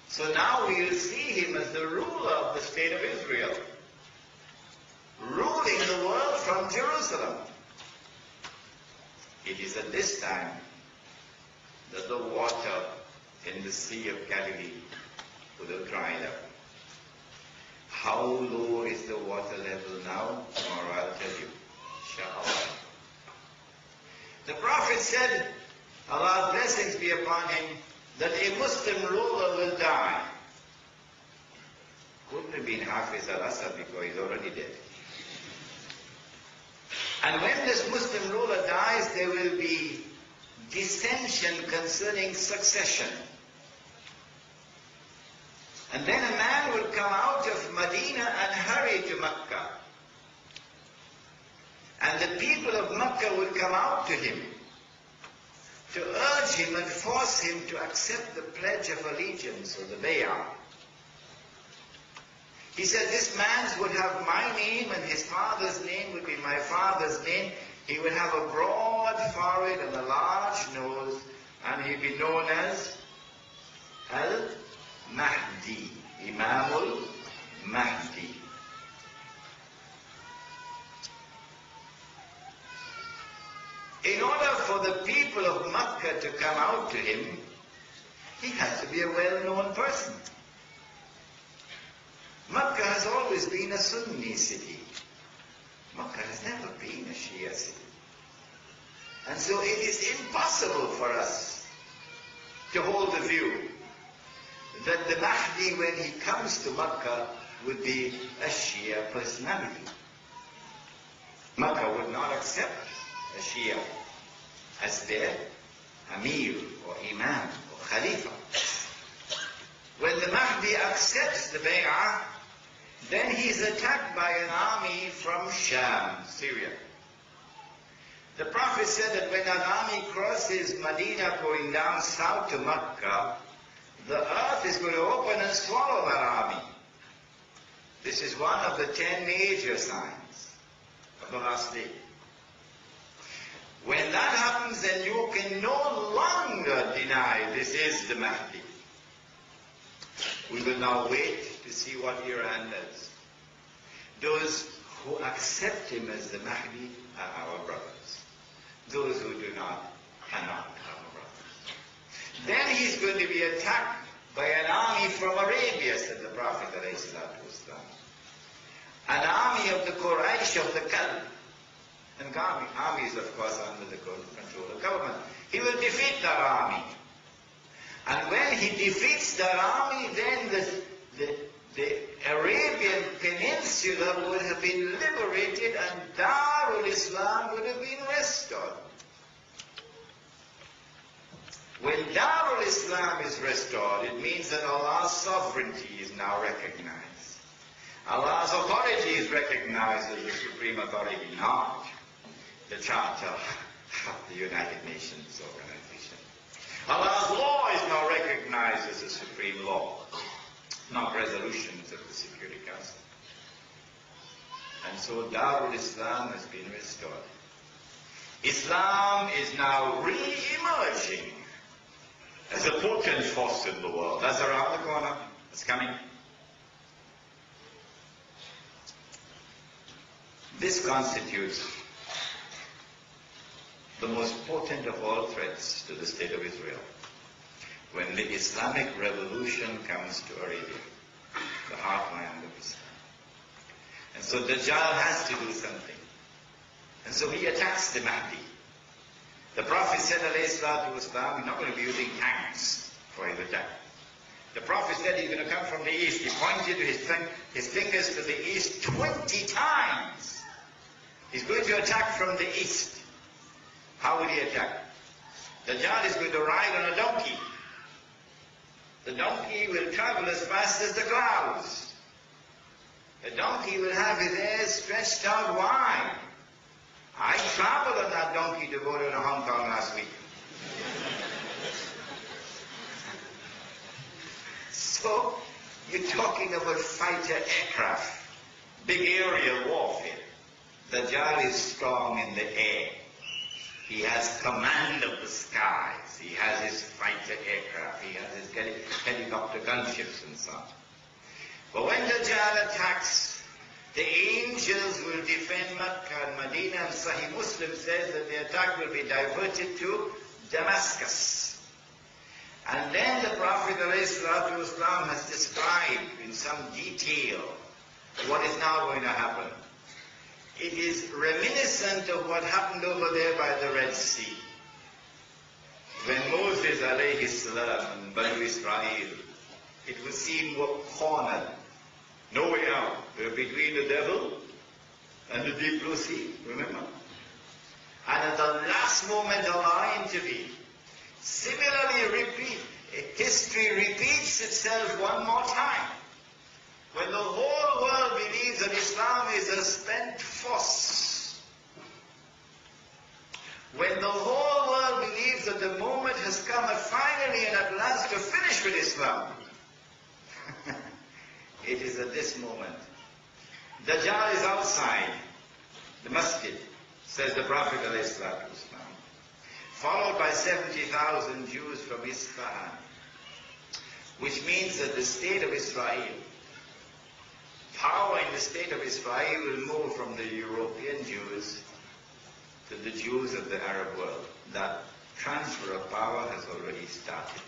So now we will see him as the ruler of the state of Israel, ruling the world from Jerusalem. It is at this time that the water in the Sea of Galilee will dry up. How low is the water level now? Tomorrow I'll tell you. Inshallah. The Prophet said, Allah's blessings be upon him, that a Muslim ruler will die. Couldn't have been Hafiz al-Assad because he's already dead. And when this Muslim ruler dies, there will be dissension concerning succession. And then a man will come out of Medina and hurry to Mecca. And the people of Mecca will come out to him to urge him and force him to accept the pledge of allegiance or the bay'ah. He said, this man would have my name and his father's name would be my father's name. He would have a broad forehead and a large nose, and he'd be known as Al-Mahdi, Imam al-Mahdi. In order for the people of Mecca to come out to him, he had to be a well-known person. Mecca has always been a Sunni city. Mecca has never been a Shia city. And so it is impossible for us to hold the view that the Mahdi, when he comes to Mecca, would be a Shia personality. Mecca would not accept a Shia as their Amir or Imam or Khalifa. When the Mahdi accepts the bay'ah, then he is attacked by an army from Sham, Syria. The Prophet said that when an army crosses Medina going down south to Mecca, the earth is going to open and swallow that army. This is one of the 10 major signs of the last day. When that happens, then you can no longer deny this is the Mahdi. We will now wait to see what Iran does. Those who accept him as the Mahdi are our brothers. Those who do not are not our brothers. Then he's going to be attacked by an army from Arabia, said the Prophet ﷺ. An army of the Quraysh of the Kalb. And army is, of course, under the control of government. He will defeat that army. And when he defeats that army, then the Arabian Peninsula would have been liberated and Darul Islam would have been restored. When Darul Islam is restored, it means that Allah's sovereignty is now recognized. Allah's authority is recognized as the supreme authority, not the Charter of the United Nations Organization. Allah's law is now recognized as the supreme law, not resolutions of the Security Council. And so Darul Islam has been restored. Islam is now re-emerging as a potent force in the world. That's around the corner. It's coming. This constitutes the most potent of all threats to the state of Israel. when the Islamic revolution comes to Arabia, the heartland of Islam. And so Dajjal has to do something. And so he attacks the Mahdi. The Prophet said, alayhi salatu wasalam, he's not going to be using tanks for his attack. The Prophet said he's going to come from the east. He pointed his fingers to the east 20 times. He's going to attack from the east. How will he attack? Dajjal is going to ride on a donkey. The donkey will travel as fast as the clouds. The donkey will have his ears stretched out wide. I traveled on that donkey to go to Hong Kong last week. So, you're talking about fighter aircraft, big aerial warfare. Dajjal is strong in the air. He has command of the skies. He has his fighter aircraft. He has his helicopter gunships and so on. But when Dajjal attacks, the angels will defend Makkah and Medina, and Sahih Muslim says that the attack will be diverted to Damascus. And then the Prophet ﷺ has described in some detail what is now going to happen. It is reminiscent of what happened over there by the Red Sea. When Moses alayhi salam and Banu Israel, it was seen were cornered. No way out. They were between the devil and the deep blue sea, remember? And at the last moment Allah intervened. Similarly, history repeats itself one more time. When the whole world believes that Islam is a spent force, when the whole world believes that the moment has come finally and at last to finish with Islam, it is at this moment. Dajjal is outside the masjid, says the Prophet ﷺ, followed by 70,000 Jews from Isfahan, which means that the state of Israel, power in the state of Israel will move from the European Jews to the Jews of the Arab world. That transfer of power has already started.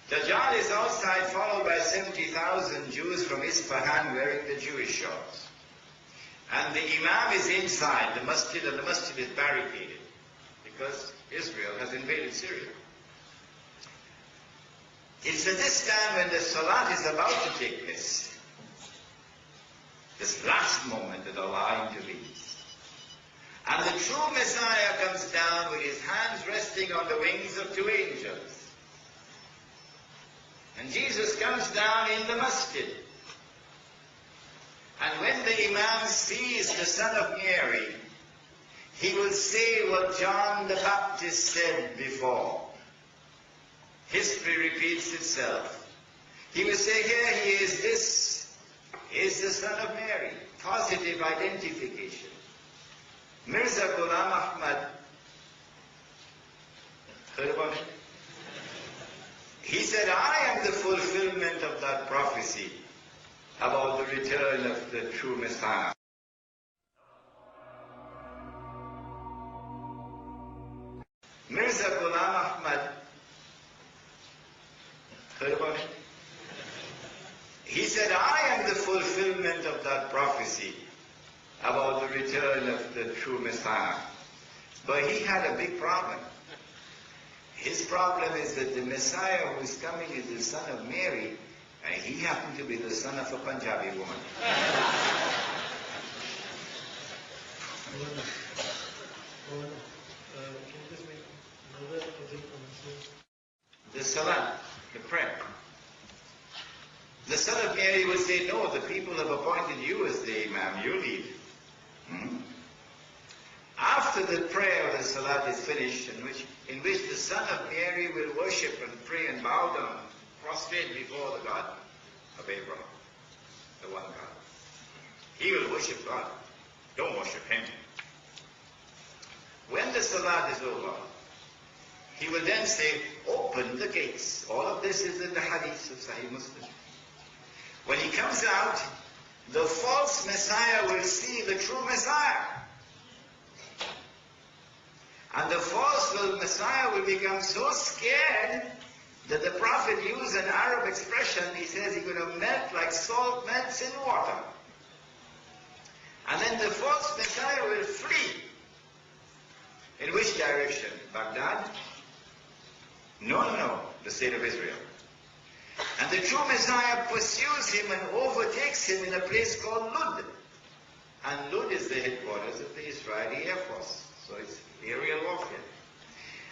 Dajjal is outside, followed by 70,000 Jews from Isfahan wearing the Jewish shorts. And the Imam is inside the masjid, and the masjid is barricaded because Israel has invaded Syria. It's at this time when the Salat is about to take place, this last moment that Allah intervenes. And the true Messiah comes down with his hands resting on the wings of two angels. And Jesus comes down in the masjid. And when the Imam sees the son of Mary, he will say what John the Baptist said before. History repeats itself. He will say, here he is, this is the son of Mary. Positive identification. Mirza Ghulam Ahmad, heard about it? He said, I am the fulfillment of that prophecy about the return of the true Messiah. Mirza Ghulam Ahmad, heard about it? He said, I am the fulfillment of that prophecy about the return of the true Messiah. But he had a big problem. His problem is that the Messiah who is coming is the son of Mary, and he happened to be the son of a Punjabi woman. The Salat, the prayer. The son of Mary will say, no, the people have appointed you as the Imam, you lead. After the prayer of the Salat is finished, in which the son of Mary will worship and pray and bow down, prostrate before the God of Abraham, the one God. He will worship God. Don't worship him. When the Salat is over, he will then say, open the gates. All of this is in the hadith of Sahih Muslim. When he comes out, the false Messiah will see the true Messiah. And the false Messiah will become so scared that the Prophet used an Arab expression. He says he's going to melt like salt melts in water. And then the false Messiah will flee. In which direction? Baghdad? No. The state of Israel. And the true Messiah pursues him and overtakes him in a place called Lud. And Lud is the headquarters of the Israeli Air Force. So it's aerial warfare.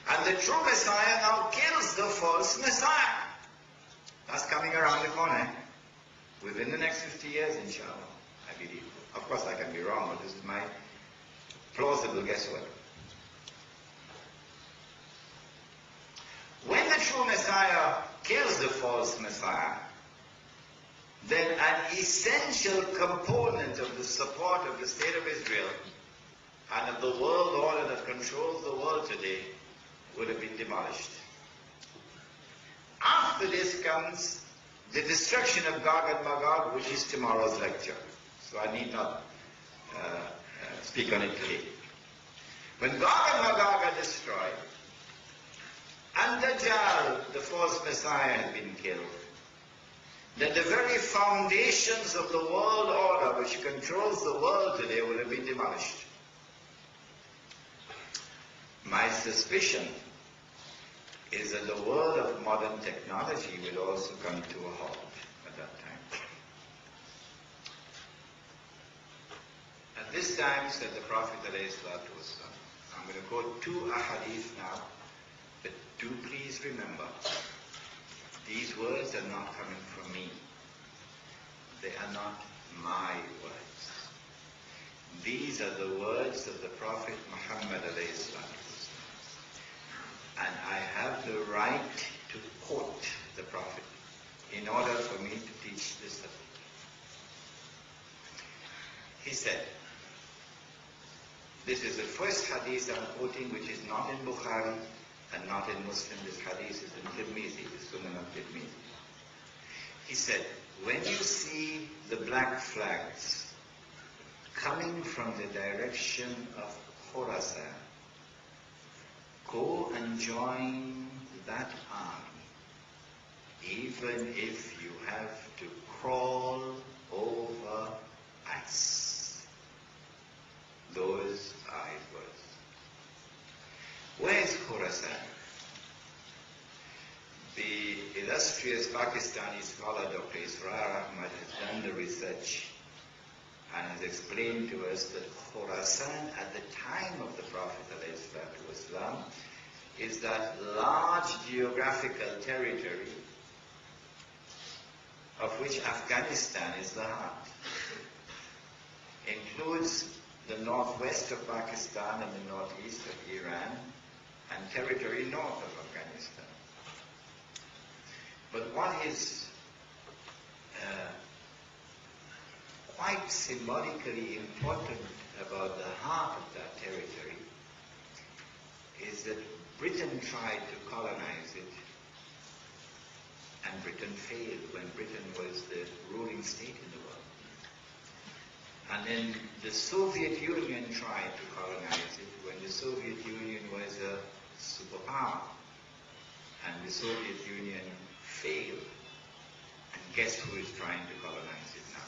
And the true Messiah now kills the false Messiah. That's coming around the corner. Within the next 50 years, inshallah, I believe. Of course, I can be wrong, but this is my plausible guesswork. When the true Messiah kills the false Messiah, then an essential component of the support of the state of Israel and of the world order that controls the world today would have been demolished. After this comes the destruction of Gog and Magog, which is tomorrow's lecture. So I need not speak on it today. When Gog and Magog are destroyed, and Dajjal, the false Messiah, has been killed, then the very foundations of the world order which controls the world today will have been demolished. My suspicion is that the world of modern technology will also come to a halt at that time. At this time, said the Prophet ﷺ, I'm going to quote two ahadith now, but do please remember, these words are not coming from me. They are not my words. These are the words of the Prophet Muhammad ﷺ. And I have the right to quote the Prophet in order for me to teach this subject. He said, this is the first hadith I'm quoting, which is not in Bukhari and not in Muslim. This hadith is in Tirmidhi, the Sunan of Tirmidhi. He said, when you see the black flags coming from the direction of Khorasan, go and join that army, even if you have to crawl over ice. Those are his words. Where is Khorasan? The illustrious Pakistani scholar Dr. Israr Ahmad has done the research and has explained to us that Khorasan at the time of the Prophet ﷺ is that large geographical territory of which Afghanistan is the heart. Includes the northwest of Pakistan and the northeast of Iran and territory north of Afghanistan. But what is quite symbolically important about the heart of that territory is that Britain tried to colonize it, and Britain failed when Britain was the ruling state in the world. And then the Soviet Union tried to colonize it when the Soviet Union was a superpower, and the Soviet Union failed. And guess who is trying to colonize it now?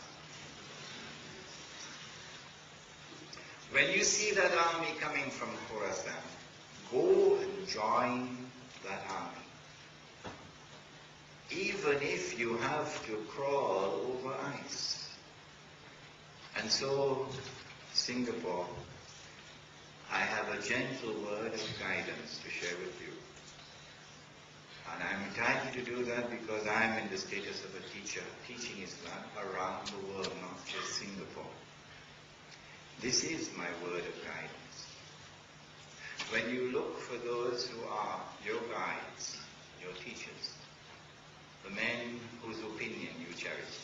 When you see that army coming from Khorasan, go and join that army. Even if you have to crawl over ice. And so, Singapore, I have a gentle word of guidance to share with you. And I'm entitled to do that because I'm in the status of a teacher, teaching Islam around the world, not just Singapore. This is my word of guidance. When you look for those who are your guides, your teachers, the men whose opinion you cherish,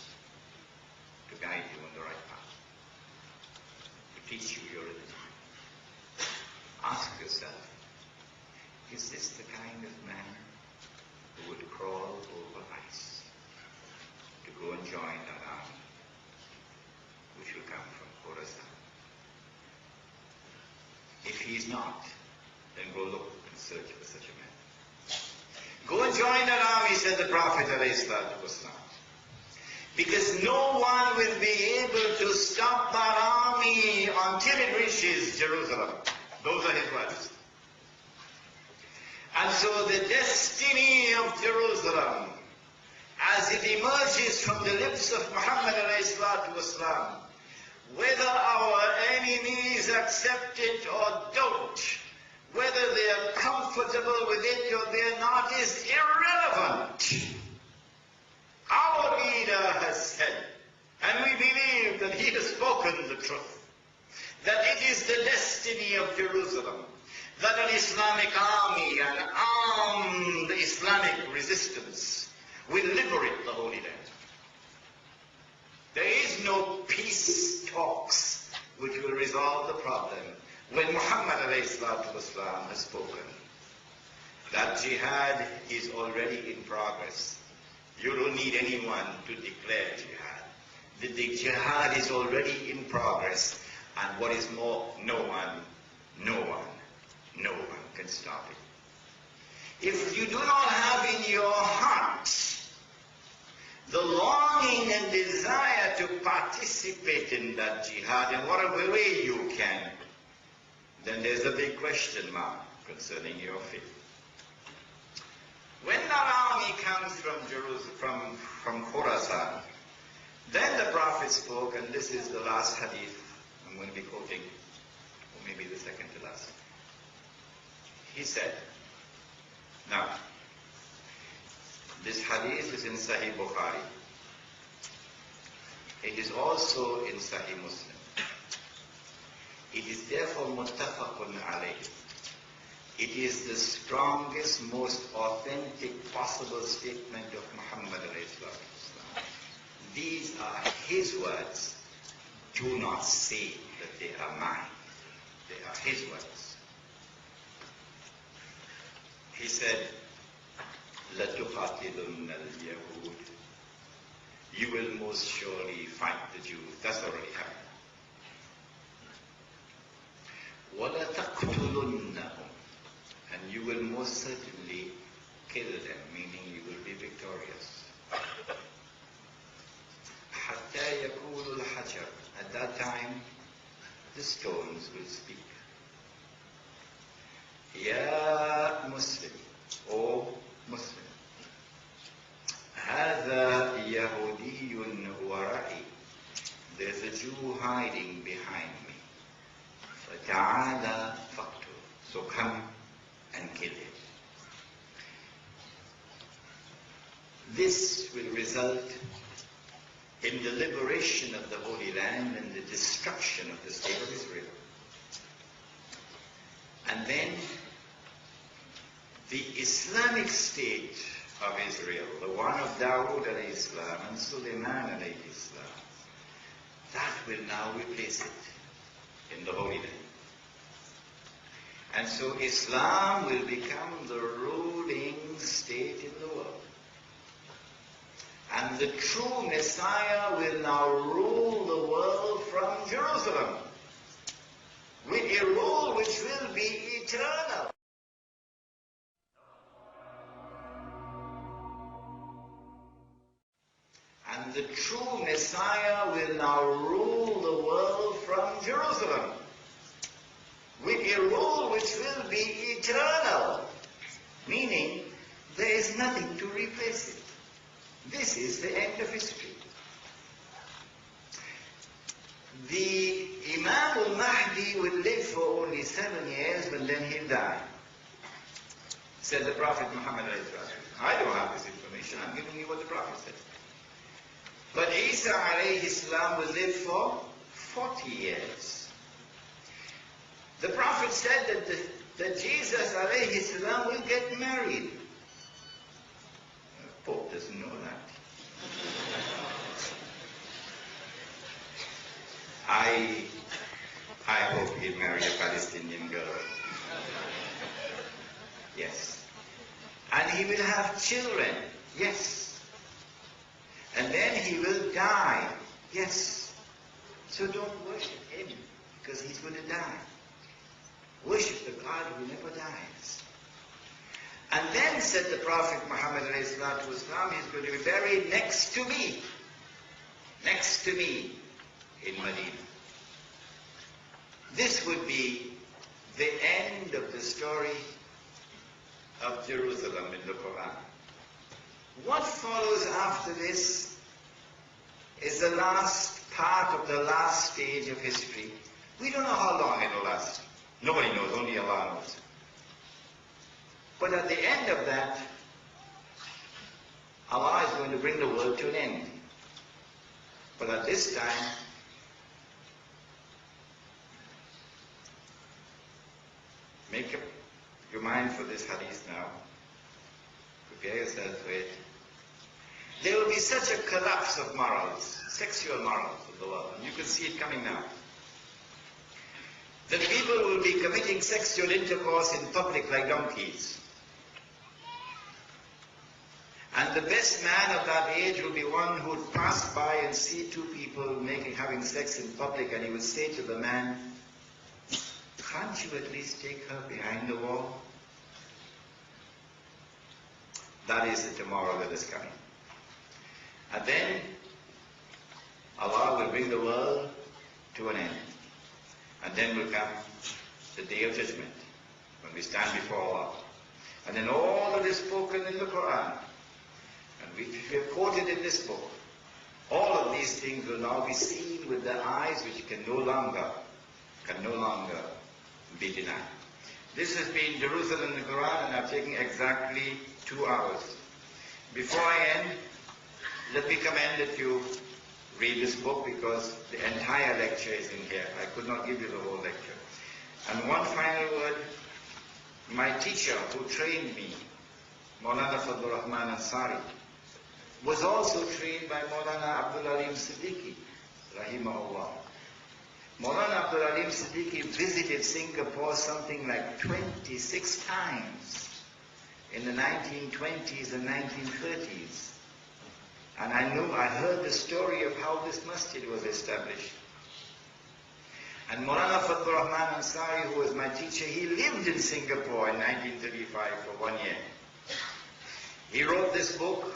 to guide you on the right path, to teach you your religion, ask yourself, is this the kind of man who would crawl over ice to go and join that army, which will come from Khorasan? If he is not, then go look and search for such a man. Go and join that army, said the Prophet ﷺ. Because no one will be able to stop that army until it reaches Jerusalem. Those are his words. And so the destiny of Jerusalem, as it emerges from the lips of Muhammad ﷺ, whether our enemies accept it or don't, whether they are comfortable with it or they are not, is irrelevant. Our leader has said, and we believe that he has spoken the truth, that it is the destiny of Jerusalem that an Islamic army, an armed Islamic resistance, will liberate the Holy Land. There is no peace talks which will resolve the problem when Muhammad ﷺ has spoken. That jihad is already in progress. You don't need anyone to declare jihad. The jihad is already in progress, and what is more, no one can stop it. If you do not have in your heart the longing and desire to participate in that jihad in whatever way you can, then there's a big question mark concerning your faith. When that army comes from Jerusalem, from Khorasan, then the Prophet spoke, and this is the last hadith I'm going to be quoting, or maybe the second to last. He said, now, this hadith is in Sahih Bukhari. It is also in Sahih Muslim. It is therefore muttafaqun alayh. It is the strongest, most authentic possible statement of Muhammad ﷺ. These are his words. Do not say that they are mine. They are his words. He said, لَتُقَاتِلُنَّ الْيَهُودِ. You will most surely fight the Jews. That's already happened. وَلَتَقْتُلُنَّهُمْ. And you will most certainly kill them, meaning you will be victorious. حَتَّى يَقُولُ الْحَجَرُ. At that time, the stones will speak. يَا Muslim, O Muslim, هَذَا يَهُودِيٌّ وَرَائِي. There's a Jew hiding behind me. فَتَعَالَى فَقْتُلْ. So come and kill him. This will result in the liberation of the Holy Land and the destruction of the state of Israel. And then the Islamic state of Israel, the one of Dawood alayhi salam and Sulaiman alayhi salam, that will now replace it in the Holy Land. And so Islam will become the ruling state in the world. And the true Messiah will now rule the world from Jerusalem, with a rule which will be eternal. And the true Messiah will now rule the world from Jerusalem, with a rule which will be eternal, meaning there is nothing to replace it. This is the end of history. The Imam al-Mahdi will live for only 7 years, but then he'll die, said the Prophet Muhammad. I don't have this information. I'm giving you what the Prophet said. But Isa alayhi salam will live for 40 years. The Prophet said that Jesus alayhi salam will get married. The Pope doesn't know that. I hope he'll marry a Palestinian girl. Yes. And he will have children. Yes. And then he will die. Yes. So don't worship him, because he's going to die. Worship the God who never dies. And then said the Prophet Muhammad ﷺ, he's going to be buried next to me in Medina. This would be the end of the story of Jerusalem in the Quran. What follows after this is the last part of the last stage of history. We don't know how long it will last. Nobody knows, only Allah knows. But at the end of that, Allah is going to bring the world to an end. But at this time, make up your mind for this hadith now. Prepare yourself for it. There will be such a collapse of morals, sexual morals of the world. And you can see it coming now. That people will be committing sexual intercourse in public like donkeys. And the best man of that age will be one who would pass by and see two people having sex in public, and he would say to the man, "Can't you at least take her behind the wall?" That is the tomorrow that is coming. And then Allah will bring the world to an end. And then will come the day of judgment, when we stand before Allah. And then all that is spoken in the Quran, and we have quoted in this book, all of these things will now be seen with the eyes which can no longer be denied. This has been Jerusalem in the Quran, and I've taken exactly 2 hours. Before I end, let me commend that you read this book, because the entire lecture is in here. I could not give you the whole lecture. And one final word, my teacher who trained me, Maulana Fadlur Rahman Ansari, was also trained by Maulana Abdul Alim Siddiqui, rahimahullah. Maulana Abdul Alim Siddiqui visited Singapore something like 26 times in the 1920s and 1930s. And I heard the story of how this masjid was established. And Maulana Fadlur Rahman Ansari, who was my teacher, he lived in Singapore in 1935 for 1 year. He wrote this book,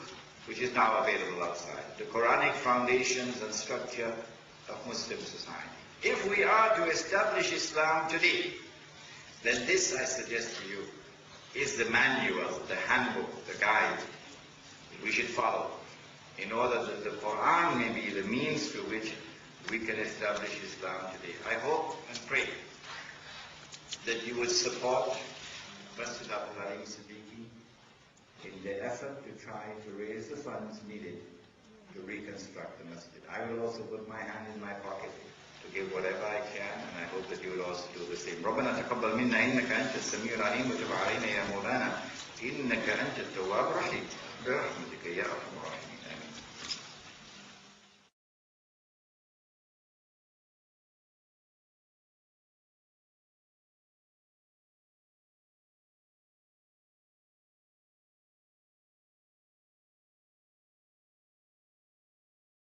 which is now available outside, The Quranic Foundations and Structure of Muslim Society. If we are to establish Islam today, then this, I suggest to you, is the manual, the handbook, the guide we should follow, in order that the Quran may be the means through which we can establish Islam today. I hope and pray that you would support Masjid Abdul Alim Siddiqui in the effort to try to raise the funds needed to reconstruct the masjid. I will also put my hand in my pocket to give whatever I can, and I hope that you will also do the same. ربنا تقبل منا إنك أنت السميع العليم وتب علينا يا مولانا إنك أنت التواب الرحيم برحمتك يا أرحم الراحمين.